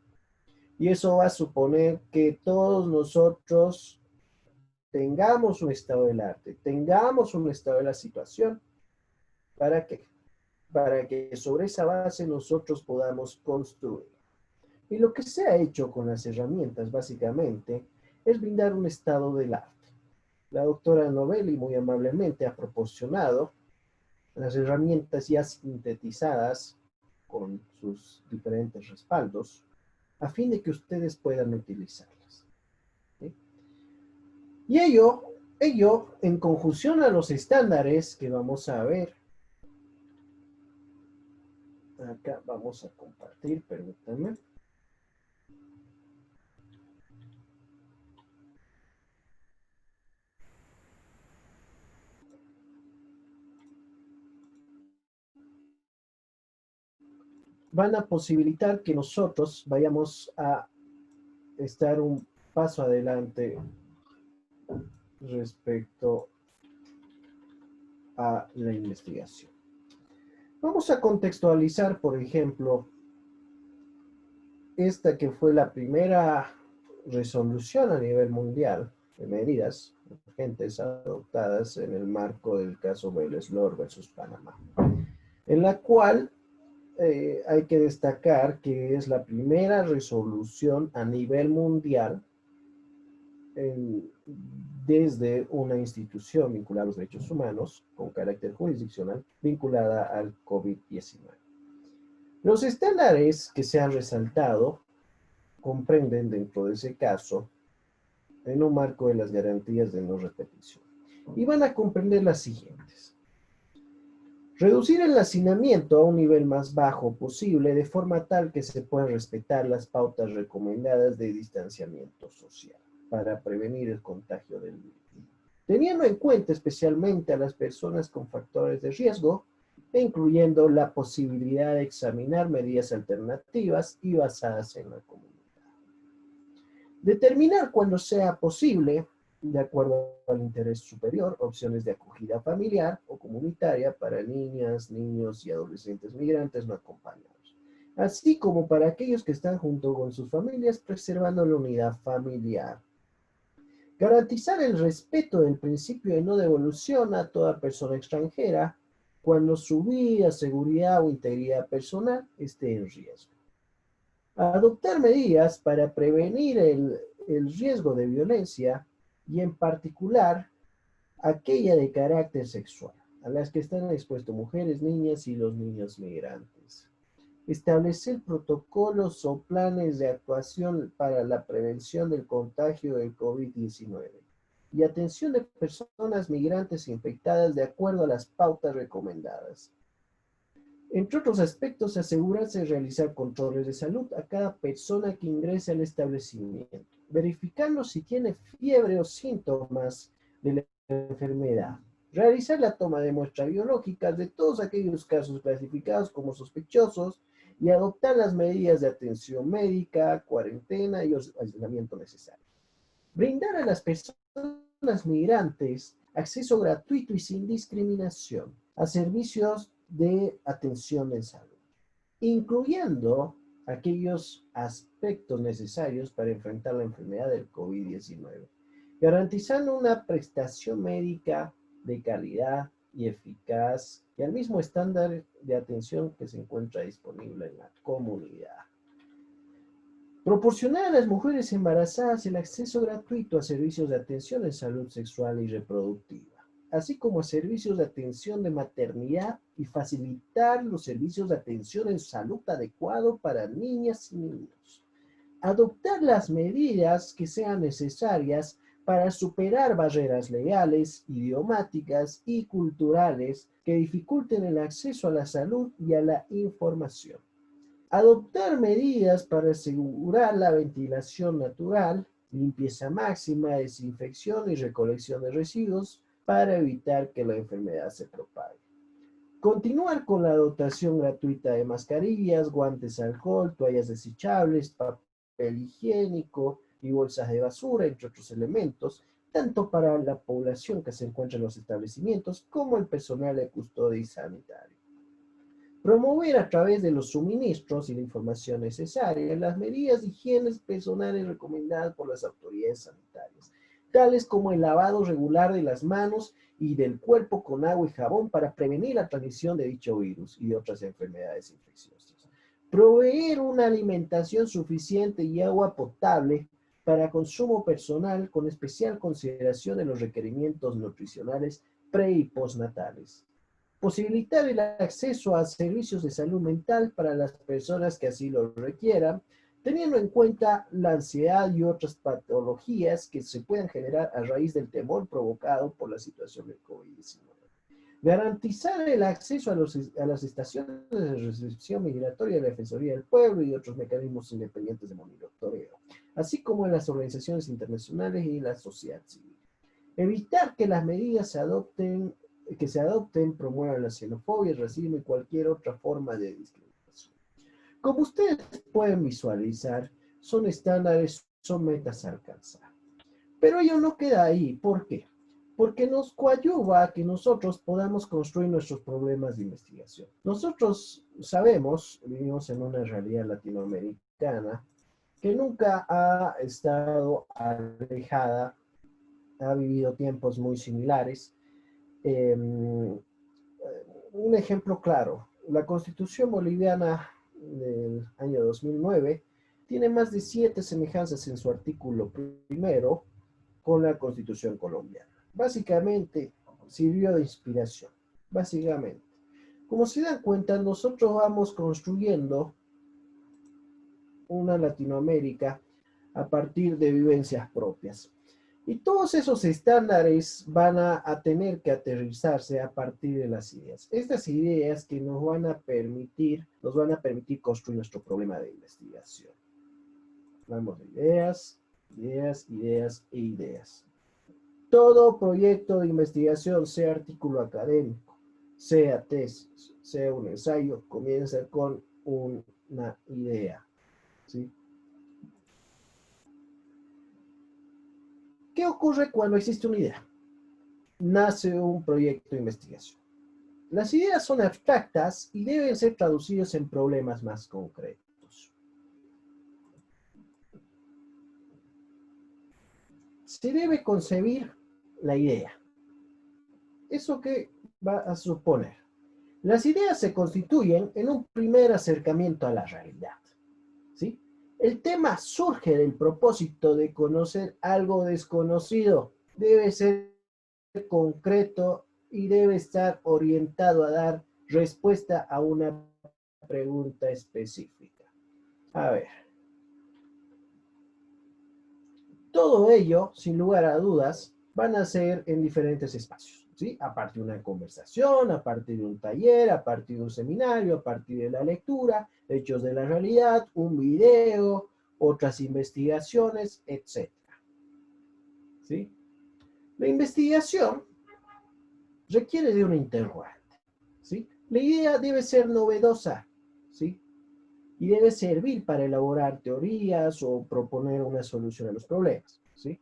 Y eso va a suponer que todos nosotros tengamos un estado del arte, tengamos un estado de la situación. ¿Para qué? Para que sobre esa base nosotros podamos construir. Y lo que se ha hecho con las herramientas, básicamente, es brindar un estado del arte. La doctora Novelli muy amablemente ha proporcionado las herramientas ya sintetizadas con sus diferentes respaldos, a fin de que ustedes puedan utilizarlas. ¿Sí? Y ello en conjunción a los estándares que vamos a ver. Acá vamos a compartir, permítanme. Van a posibilitar que nosotros vayamos a estar un paso adelante respecto a la investigación. Vamos a contextualizar, por ejemplo, esta que fue la primera resolución a nivel mundial de medidas urgentes adoptadas en el marco del caso Vélez-Lor versus Panamá, en la cual hay que destacar que es la primera resolución a nivel mundial desde una institución vinculada a los derechos humanos con carácter jurisdiccional vinculada al COVID-19. Los estándares que se han resaltado comprenden dentro de ese caso en un marco de las garantías de no repetición y van a comprender las siguientes. Reducir el hacinamiento a un nivel más bajo posible de forma tal que se puedan respetar las pautas recomendadas de distanciamiento social para prevenir el contagio del virus, teniendo en cuenta especialmente a las personas con factores de riesgo e incluyendo la posibilidad de examinar medidas alternativas y basadas en la comunidad. Determinar cuando sea posible, de acuerdo al interés superior, opciones de acogida familiar o comunitaria para niñas, niños y adolescentes migrantes no acompañados, así como para aquellos que están junto con sus familias preservando la unidad familiar. Garantizar el respeto del principio de no devolución a toda persona extranjera cuando su vida, seguridad o integridad personal esté en riesgo. Adoptar medidas para prevenir el riesgo de violencia y en particular aquella de carácter sexual, a las que están expuestas mujeres, niñas y los niños migrantes. Establecer protocolos o planes de actuación para la prevención del contagio del COVID-19 y atención de personas migrantes infectadas de acuerdo a las pautas recomendadas. Entre otros aspectos, asegurarse de realizar controles de salud a cada persona que ingrese al establecimiento, verificando si tiene fiebre o síntomas de la enfermedad. Realizar la toma de muestras biológicas de todos aquellos casos clasificados como sospechosos y adoptar las medidas de atención médica, cuarentena y aislamiento necesario. Brindar a las personas migrantes acceso gratuito y sin discriminación a servicios de atención en salud, incluyendo aquellos aspectos necesarios para enfrentar la enfermedad del COVID-19, garantizando una prestación médica de calidad y eficaz y al mismo estándar de atención que se encuentra disponible en la comunidad. Proporcionar a las mujeres embarazadas el acceso gratuito a servicios de atención en salud sexual y reproductiva, así como a servicios de atención de maternidad y facilitar los servicios de atención en salud adecuado para niñas y niños, adoptar las medidas que sean necesarias para superar barreras legales, idiomáticas y culturales que dificulten el acceso a la salud y a la información. Adoptar medidas para asegurar la ventilación natural, limpieza máxima, desinfección y recolección de residuos para evitar que la enfermedad se propague. Continuar con la dotación gratuita de mascarillas, guantes, alcohol, toallas desechables, papel higiénico y bolsas de basura, entre otros elementos, tanto para la población que se encuentra en los establecimientos como el personal de custodia y sanitario. Promover a través de los suministros y la información necesaria las medidas de higiene personales recomendadas por las autoridades sanitarias, tales como el lavado regular de las manos y del cuerpo con agua y jabón para prevenir la transmisión de dicho virus y de otras enfermedades infecciosas. Proveer una alimentación suficiente y agua potable para consumo personal con especial consideración de los requerimientos nutricionales pre- y postnatales. Posibilitar el acceso a servicios de salud mental para las personas que así lo requieran, teniendo en cuenta la ansiedad y otras patologías que se puedan generar a raíz del temor provocado por la situación del COVID-19. Garantizar el acceso a las estaciones de recepción migratoria de la Defensoría del Pueblo y otros mecanismos independientes de monitoreo, así como en las organizaciones internacionales y la sociedad civil. Evitar que las medidas que se adopten promuevan la xenofobia, el racismo y cualquier otra forma de discriminación. Como ustedes pueden visualizar, son estándares, son metas a alcanzar. Pero ello no queda ahí. ¿Por qué? Porque nos coadyuva a que nosotros podamos construir nuestros problemas de investigación. Nosotros sabemos, vivimos en una realidad latinoamericana que nunca ha estado alejada, ha vivido tiempos muy similares. Un ejemplo claro, la Constitución boliviana del año 2009 tiene más de 7 semejanzas en su artículo primero con la Constitución colombiana. Básicamente sirvió de inspiración, básicamente. Como se dan cuenta, nosotros vamos construyendo una Latinoamérica a partir de vivencias propias. Y todos esos estándares van a tener que aterrizarse a partir de las ideas. Estas ideas que nos van a permitir construir nuestro problema de investigación. Hablamos de ideas, ideas, ideas e ideas. Todo proyecto de investigación, sea artículo académico, sea tesis, sea un ensayo, comienza con una idea, ¿sí? ¿Qué ocurre cuando existe una idea? Nace un proyecto de investigación. Las ideas son abstractas y deben ser traducidas en problemas más concretos. Se debe concebir la idea. ¿Eso qué va a suponer? Las ideas se constituyen en un primer acercamiento a la realidad, ¿sí? El tema surge del propósito de conocer algo desconocido. Debe ser concreto y debe estar orientado a dar respuesta a una pregunta específica. A ver. Todo ello, sin lugar a dudas, van a ser en diferentes espacios, ¿sí? A partir de una conversación, a partir de un taller, a partir de un seminario, a partir de la lectura, hechos de la realidad, un video, otras investigaciones, etc. ¿Sí? La investigación requiere de un interrogante, ¿sí? La idea debe ser novedosa, ¿sí? Y debe servir para elaborar teorías o proponer una solución a los problemas, ¿sí?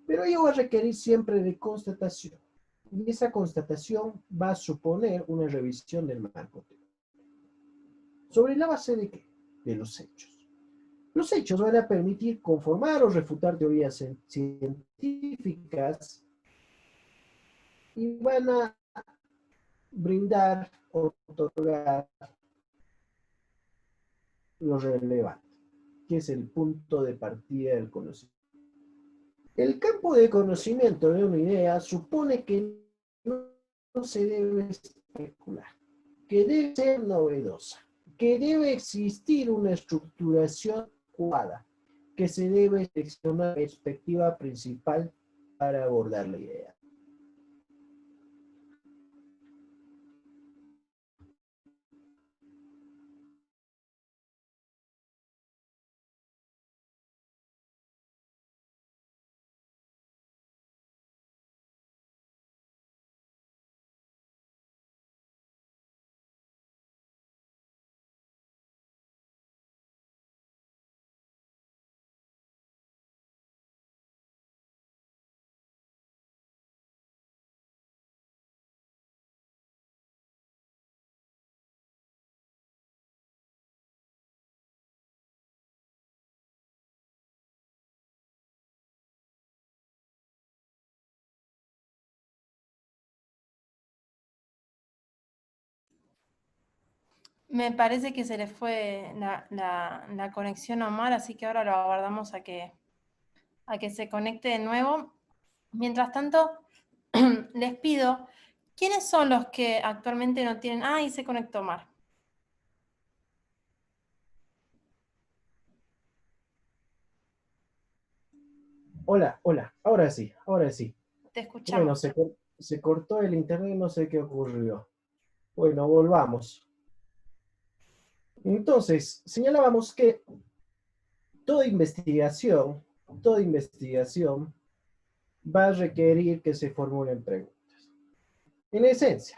Pero ello va a requerir siempre de constatación. Y esa constatación va a suponer una revisión del marco teórico. ¿Sobre la base de qué? De los hechos. Los hechos van a permitir conformar o refutar teorías científicas y van a brindar o otorgar lo relevante, que es el punto de partida del conocimiento. El campo de conocimiento de una idea supone que no se debe especular, que debe ser novedosa, que debe existir una estructuración adecuada, que se debe seleccionar la perspectiva principal para abordar la idea. Me parece que se le fue la conexión a Omar, así que ahora lo aguardamos a que se conecte de nuevo. Mientras tanto, les pido, ¿quiénes son los que actualmente no tienen? Ah, y se conectó Omar. Hola, hola, ahora sí, ahora sí. Te Bueno, escuchamos. se cortó el internet, no sé qué ocurrió. Bueno, volvamos. Entonces, señalábamos que toda investigación va a requerir que se formulen preguntas. En esencia,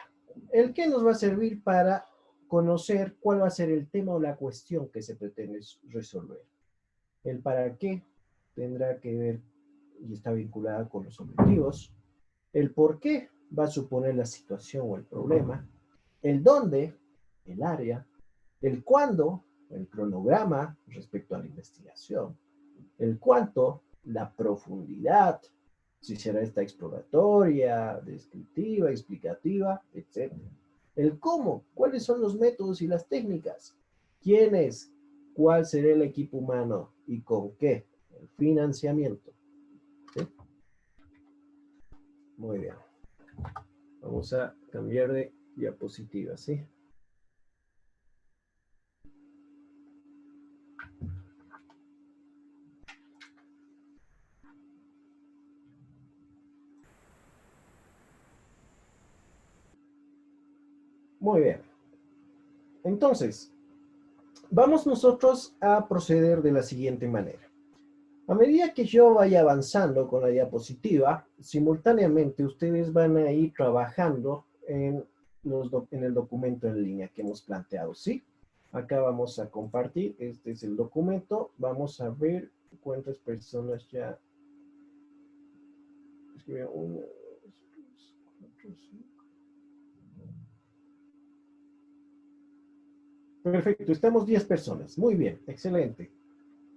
¿el qué nos va a servir para conocer cuál va a ser el tema o la cuestión que se pretende resolver? El para qué tendrá que ver y está vinculada con los objetivos. El por qué va a suponer la situación o el problema. El dónde, el área. El cuándo, el cronograma respecto a la investigación. El cuánto, la profundidad, si será esta exploratoria, descriptiva, explicativa, etc. El cómo, cuáles son los métodos y las técnicas. ¿Quiénes? ¿Cuál será el equipo humano y con qué? El financiamiento. ¿Sí? Muy bien. Vamos a cambiar de diapositiva, ¿sí? Muy bien. Entonces, vamos nosotros a proceder de la siguiente manera. A medida que yo vaya avanzando con la diapositiva, simultáneamente ustedes van a ir trabajando en el documento en línea que hemos planteado, ¿sí? Acá vamos a compartir, este es el documento, vamos a ver cuántas personas ya escribieron. 1, 2, 3, 4, 5. Perfecto, estamos 10 personas, muy bien, excelente,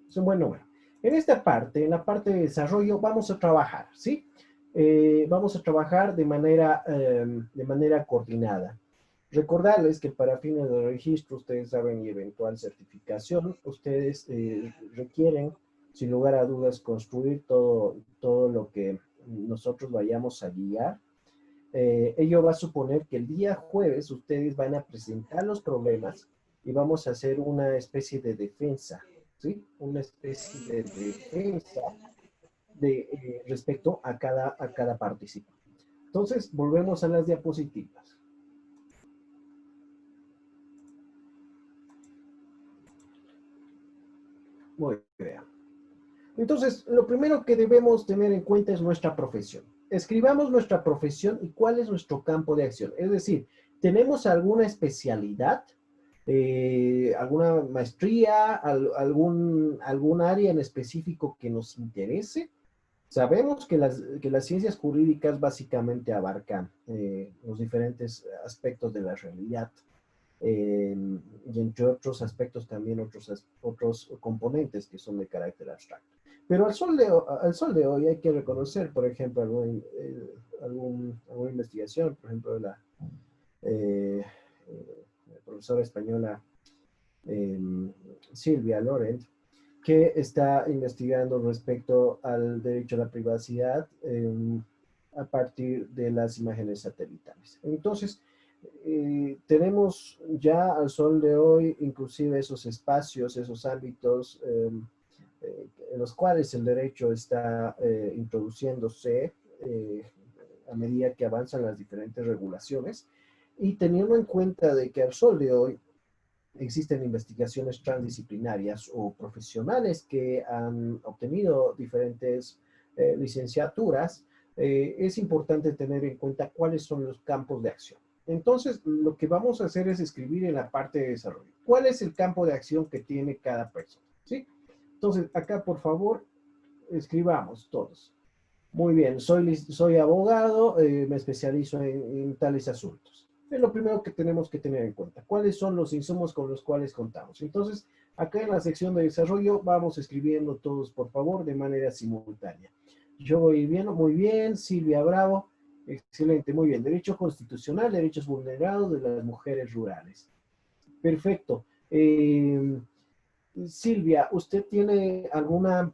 es un buen número. En esta parte, en la parte de desarrollo, vamos a trabajar, ¿sí? Vamos a trabajar de manera coordinada. Recordarles que para fines de registro, ustedes saben, y eventual certificación, ustedes requieren, sin lugar a dudas, construir todo lo que nosotros vayamos a guiar. Ello va a suponer que el día jueves ustedes van a presentar los problemas y vamos a hacer una especie de defensa, ¿sí? Una especie de defensa respecto a cada participante. Entonces, volvemos a las diapositivas. Muy bien. Entonces, lo primero que debemos tener en cuenta es nuestra profesión. Escribamos nuestra profesión y cuál es nuestro campo de acción. Es decir, ¿tenemos alguna especialidad? ¿Alguna maestría? ¿Algún área en específico que nos interese? Sabemos que las ciencias jurídicas básicamente abarcan los diferentes aspectos de la realidad. Y entre otros aspectos también otros componentes que son de carácter abstracto. Pero al sol de hoy hay que reconocer, por ejemplo, alguna investigación, por ejemplo, de la profesora española Silvia Lorent, que está investigando respecto al derecho a la privacidad a partir de las imágenes satelitales. Entonces, tenemos ya al sol de hoy inclusive esos espacios, esos ámbitos en los cuales el derecho está introduciéndose a medida que avanzan las diferentes regulaciones, y teniendo en cuenta de que al sol de hoy existen investigaciones transdisciplinarias o profesionales que han obtenido diferentes licenciaturas, es importante tener en cuenta cuáles son los campos de acción. Entonces, lo que vamos a hacer es escribir en la parte de desarrollo. ¿Cuál es el campo de acción que tiene cada persona? ¿Sí? Entonces, acá, por favor, escribamos todos. Muy bien, soy abogado, me especializo en tales asuntos. Es lo primero que tenemos que tener en cuenta. ¿Cuáles son los insumos con los cuales contamos? Entonces, acá en la sección de desarrollo vamos escribiendo todos, por favor, de manera simultánea. Yo voy viendo, muy bien, Silvia Bravo, excelente, muy bien. Derecho constitucional, derechos vulnerados de las mujeres rurales. Perfecto. Silvia, ¿usted tiene alguna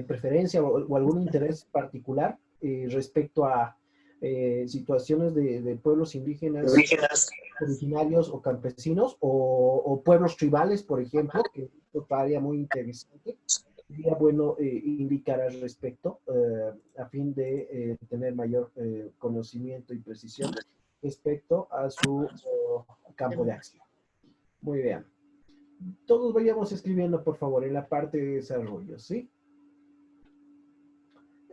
preferencia o algún interés particular respecto a situaciones de pueblos indígenas originarios o campesinos o pueblos tribales, por ejemplo, que es otra área muy interesante? Sería bueno indicar al respecto a fin de tener mayor conocimiento y precisión respecto a su campo de acción. Muy bien. Todos vayamos escribiendo, por favor, en la parte de desarrollo, ¿sí?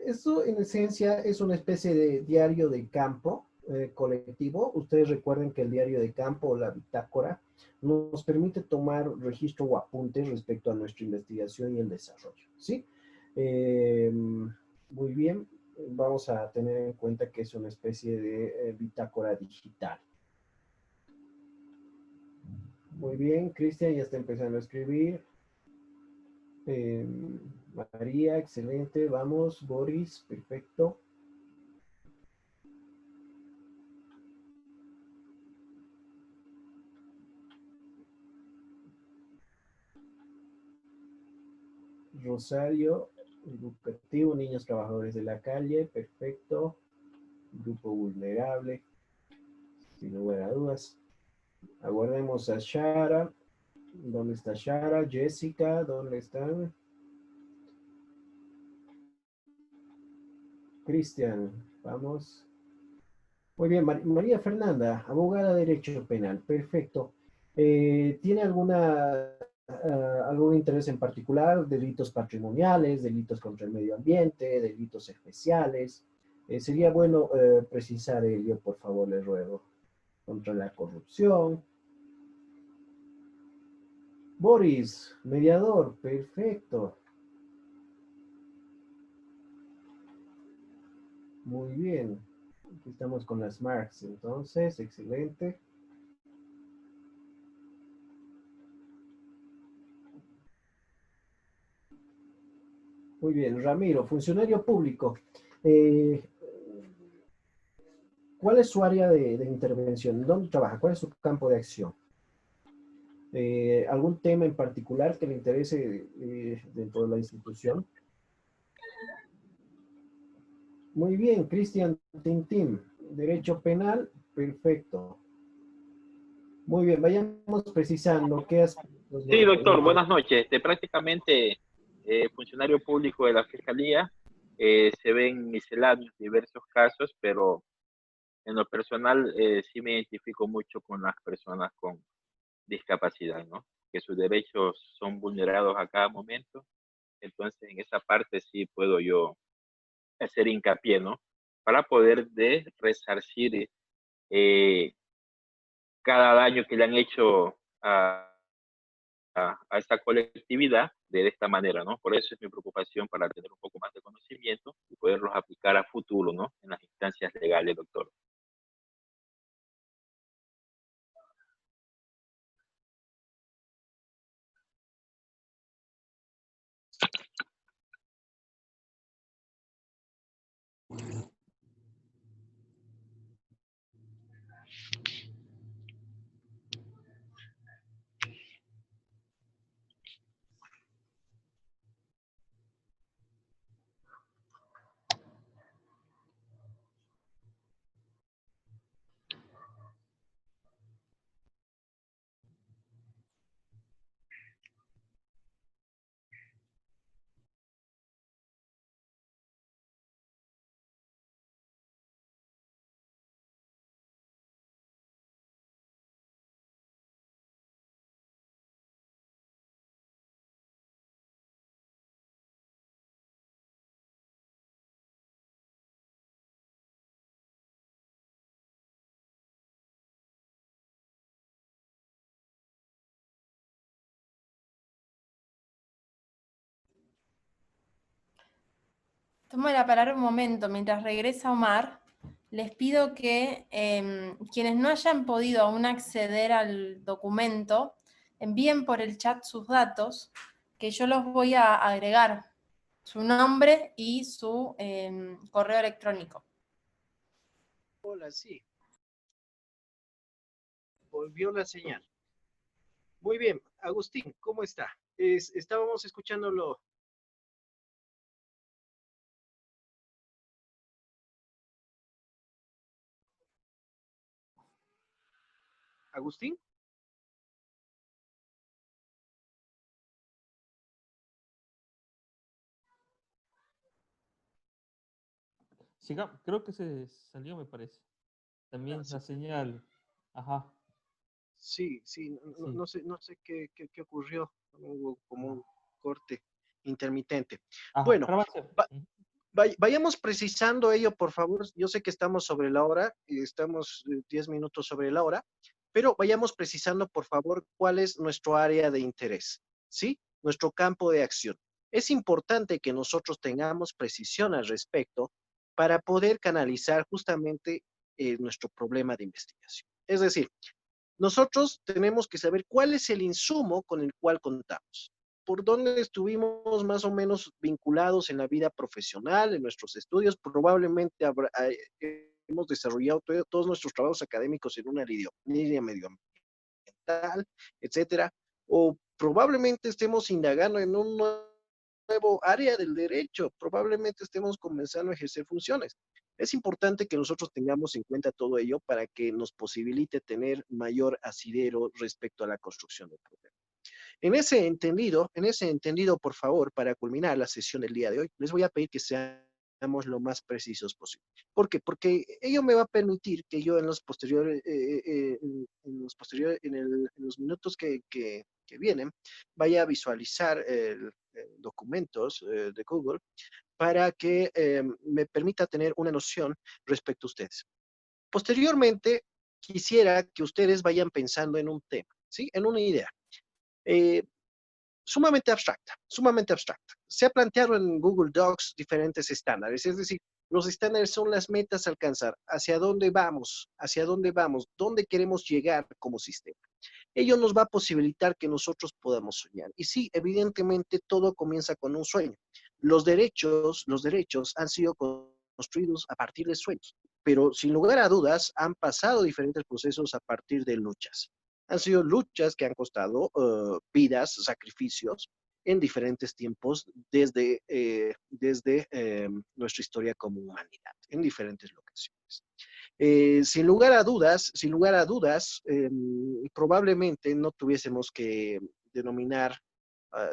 Eso, en esencia, es una especie de diario de campo colectivo. Ustedes recuerden que el diario de campo o la bitácora nos permite tomar registro o apuntes respecto a nuestra investigación y el desarrollo, ¿sí? Muy bien, vamos a tener en cuenta que es una especie de bitácora digital. Muy bien, Cristian ya está empezando a escribir. María, excelente, vamos, Boris, perfecto. Rosario, educativo, niños trabajadores de la calle, perfecto. Grupo vulnerable, sin lugar a dudas. Aguardemos a Shara. ¿Dónde está Shara? Jessica, ¿dónde están? Cristian, vamos. Muy bien, María Fernanda, abogada de Derecho Penal, perfecto. ¿Tiene algún interés en particular? Delitos patrimoniales, delitos contra el medio ambiente, delitos especiales. Sería bueno precisar ello, por favor, le ruego. Contra la corrupción. Boris, mediador, perfecto. Muy bien. Aquí estamos con las marks, entonces, excelente. Muy bien, Ramiro, funcionario público. ¿Cuál es su área de intervención? ¿Dónde trabaja? ¿Cuál es su campo de acción? ¿Algún tema en particular que le interese dentro de la institución? Muy bien, Cristian Tintín, Derecho Penal, perfecto. Muy bien, vayamos precisando qué aspectos. Sí, doctor, buenas noches. Prácticamente funcionario público de la Fiscalía, se ven misceláneos diversos casos, pero en lo personal sí me identifico mucho con las personas con discapacidad, ¿no? Que sus derechos son vulnerados a cada momento. Entonces, en esa parte sí puedo yo hacer hincapié, ¿no? Para poder resarcir eh, cada daño que le han hecho a esta colectividad de esta manera, ¿no? Por eso es mi preocupación para tener un poco más de conocimiento y poderlos aplicar a futuro, ¿no? En las instancias legales, doctor. tomo la palabra un momento, mientras regresa Omar, les pido que quienes no hayan podido aún acceder al documento, envíen por el chat sus datos, que yo los voy a agregar, su nombre y su correo electrónico. Hola, sí. Volvió la señal. Muy bien, Agustín, ¿cómo está? Estábamos escuchándolo. ¿Agustín? Siga, creo que se salió, me parece. También la señal. Ajá, Sí, sí, sí. no sé qué ocurrió. Hubo como un corte intermitente. Ajá, Bueno, pero avance. va- vayamos precisando ello, por favor. Yo sé que estamos sobre la hora, y estamos 10 minutos sobre la hora, pero vayamos precisando, por favor, cuál es nuestro área de interés, ¿sí? Nuestro campo de acción. Es importante que nosotros tengamos precisión al respecto para poder canalizar justamente nuestro problema de investigación. Es decir, nosotros tenemos que saber cuál es el insumo con el cual contamos, por dónde estuvimos más o menos vinculados en la vida profesional, en nuestros estudios, probablemente hemos desarrollado todos nuestros trabajos académicos en una línea medioambiental, etcétera, o probablemente estemos indagando en un nuevo área del derecho, probablemente estemos comenzando a ejercer funciones. Es importante que nosotros tengamos en cuenta todo ello para que nos posibilite tener mayor asidero respecto a la construcción del problema. En ese entendido, por favor, para culminar la sesión del día de hoy, les voy a pedir que seamos lo más precisos posible. ¿Por qué? Porque ello me va a permitir que yo en los posteriores, en los minutos que vienen, vaya a visualizar documentos de Google para que me permita tener una noción respecto a ustedes. Posteriormente, quisiera que ustedes vayan pensando en un tema, ¿sí? En una idea. Eh, Sumamente abstracta, sumamente abstracta. Se ha planteado en Google Docs diferentes estándares, es decir, los estándares son las metas a alcanzar, hacia dónde vamos, dónde queremos llegar como sistema. Ello nos va a posibilitar que nosotros podamos soñar. Y sí, evidentemente todo comienza con un sueño. Los derechos han sido construidos a partir de sueños, pero sin lugar a dudas han pasado diferentes procesos a partir de luchas. Han sido luchas que han costado vidas, sacrificios en diferentes tiempos desde nuestra historia como humanidad, en diferentes locaciones. Sin lugar a dudas, probablemente no tuviésemos que denominar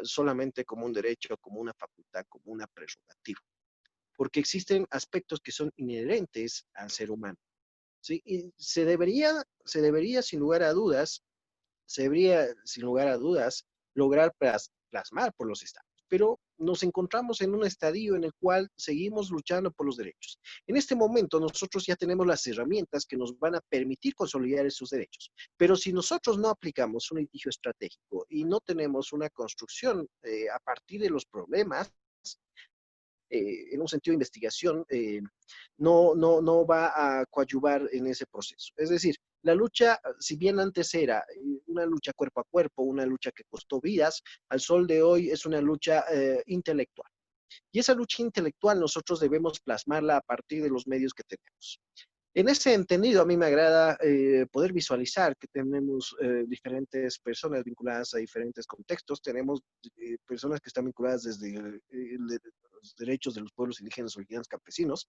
solamente como un derecho, como una facultad, como una prerrogativa, porque existen aspectos que son inherentes al ser humano, ¿sí? Y se debería, sin lugar a dudas, se debería, sin lugar a dudas, lograr plasmar por los estados. Pero nos encontramos en un estadio en el cual seguimos luchando por los derechos. En este momento nosotros ya tenemos las herramientas que nos van a permitir consolidar esos derechos. Pero si nosotros no aplicamos un litigio estratégico y no tenemos una construcción a partir de los problemas, en un sentido de investigación, no va a coadyuvar en ese proceso. Es decir, la lucha, si bien antes era una lucha cuerpo a cuerpo, una lucha que costó vidas, al sol de hoy es una lucha intelectual. Y esa lucha intelectual nosotros debemos plasmarla a partir de los medios que tenemos. En ese entendido, a mí me agrada poder visualizar que tenemos diferentes personas vinculadas a diferentes contextos. Tenemos personas que están vinculadas desde los derechos de los pueblos indígenas, originarios, campesinos,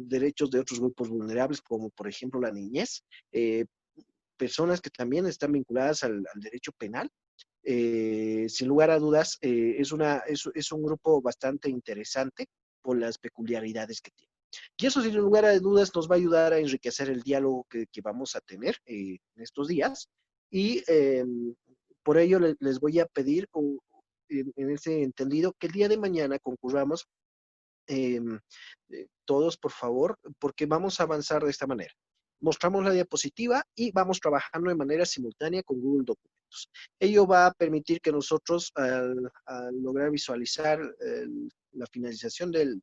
derechos de otros grupos vulnerables, como por ejemplo la niñez, personas que también están vinculadas al derecho penal. Sin lugar a dudas, es un grupo bastante interesante por las peculiaridades que tiene. Y eso, sin lugar a dudas, nos va a ayudar a enriquecer el diálogo que vamos a tener en estos días. Y por ello les voy a pedir, en ese entendido, que el día de mañana concurramos eh, todos, por favor, porque vamos a avanzar de esta manera. Mostramos la diapositiva y vamos trabajando de manera simultánea con Google Documentos. Ello va a permitir que nosotros, al lograr visualizar la finalización del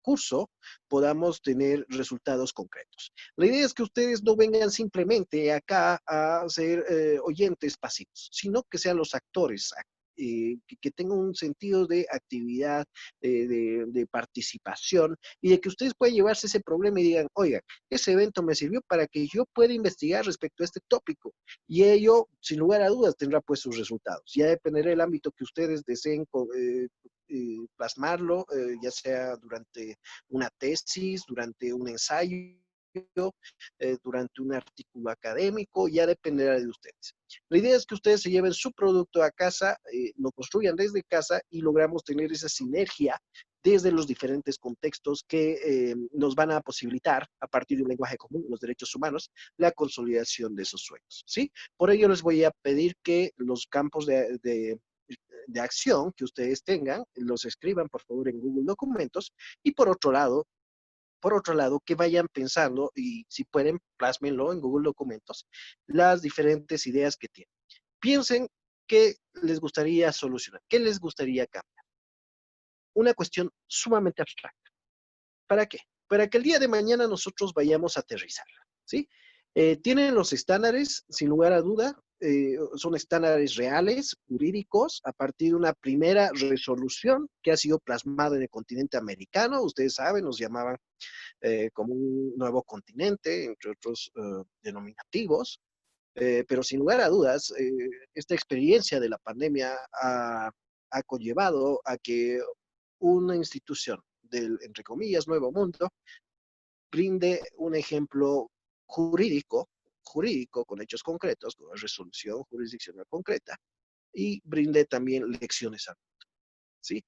curso podamos tener resultados concretos. La idea es que ustedes no vengan simplemente acá a ser oyentes pasivos, sino que sean los actores, que tengan un sentido de actividad, de participación, y de que ustedes puedan llevarse ese problema y digan, oigan, ese evento me sirvió para que yo pueda investigar respecto a este tópico, y ello, sin lugar a dudas, tendrá pues sus resultados. Ya dependerá del ámbito que ustedes deseen plasmarlo, ya sea durante una tesis, durante un ensayo, durante un artículo académico, ya dependerá de ustedes. La idea es que ustedes se lleven su producto a casa, lo construyan desde casa y logramos tener esa sinergia desde los diferentes contextos que nos van a posibilitar, a partir de un lenguaje común, los derechos humanos, la consolidación de esos sueños, ¿sí? Por ello les voy a pedir que los campos de acción que ustedes tengan, los escriban por favor en Google Documentos, y por otro lado, que vayan pensando, y si pueden, plásmenlo en Google Documentos, las diferentes ideas que tienen. Piensen qué les gustaría solucionar, qué les gustaría cambiar. Una cuestión sumamente abstracta. ¿Para qué? Para que el día de mañana nosotros vayamos a aterrizarla, ¿sí? Tienen los estándares, sin lugar a duda, son estándares reales, jurídicos, a partir de una primera resolución que ha sido plasmada en el continente americano. Ustedes saben, nos llamaban como un nuevo continente, entre otros denominativos, pero sin lugar a dudas, esta experiencia de la pandemia ha conllevado a que una institución del, entre comillas, nuevo mundo, brinde un ejemplo jurídico con hechos concretos, con una resolución jurisdiccional concreta, y brinde también lecciones al mundo, ¿sí?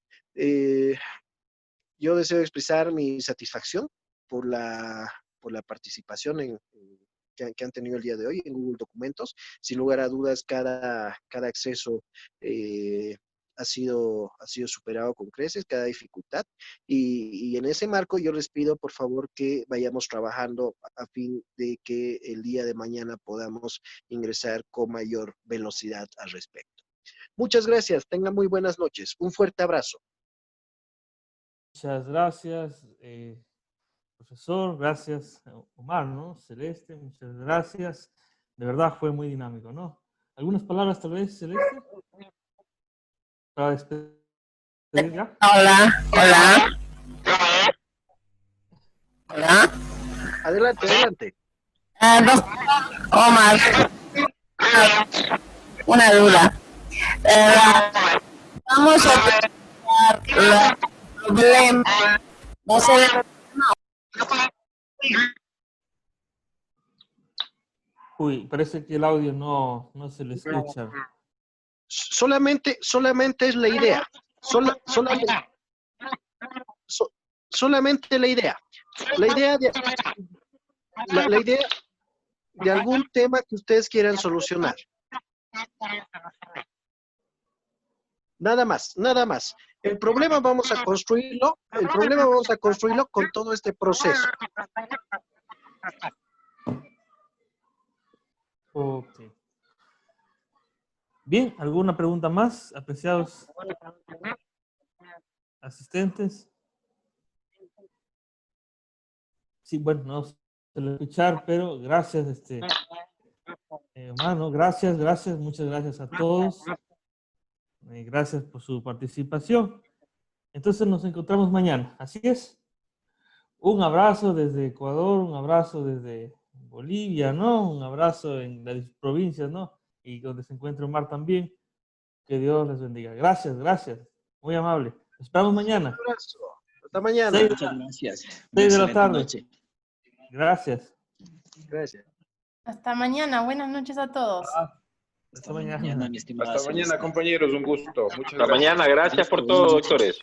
Yo deseo expresar mi satisfacción por la participación que han tenido el día de hoy en Google Documentos. Sin lugar a dudas, cada acceso ha sido superado con creces, cada dificultad. Y en ese marco yo les pido, por favor, que vayamos trabajando a fin de que el día de mañana podamos ingresar con mayor velocidad al respecto. Muchas gracias. Tengan muy buenas noches. Un fuerte abrazo. Muchas gracias, profesor. Gracias, Omar, ¿no? Celeste, muchas gracias. De verdad fue muy dinámico, ¿no? ¿Algunas palabras tal vez, Celeste? Para despedir ya. Hola, hola. Hola. Adelante, adelante. Doctor Omar, una duda. Vamos a tratar los problemas. No sé. Uy, parece que el audio no se le escucha. Solamente es la idea. Solamente la idea. La idea de algún tema que ustedes quieran solucionar. Nada más, nada más. El problema vamos a construirlo con todo este proceso. Ok. Bien, ¿alguna pregunta más, apreciados asistentes? Sí, bueno, no se lo escuchar, pero gracias, hermano, gracias, muchas gracias a todos. Gracias por su participación. Entonces nos encontramos mañana, ¿así es? Un abrazo desde Ecuador, un abrazo desde Bolivia, ¿no? Un abrazo en las provincias, ¿no? Y donde se encuentra Omar también. Que Dios les bendiga. Gracias, muy amable. Nos esperamos mañana. Un abrazo. Hasta mañana. Muchas gracias. 6 de la tarde. Noche. Gracias. Gracias. Hasta mañana. Buenas noches a todos. Hasta mañana. Mi estimada Hasta mañana, Celeste. compañeros. Un gusto. Muchas Hasta mañana. Gracias por todo, doctores.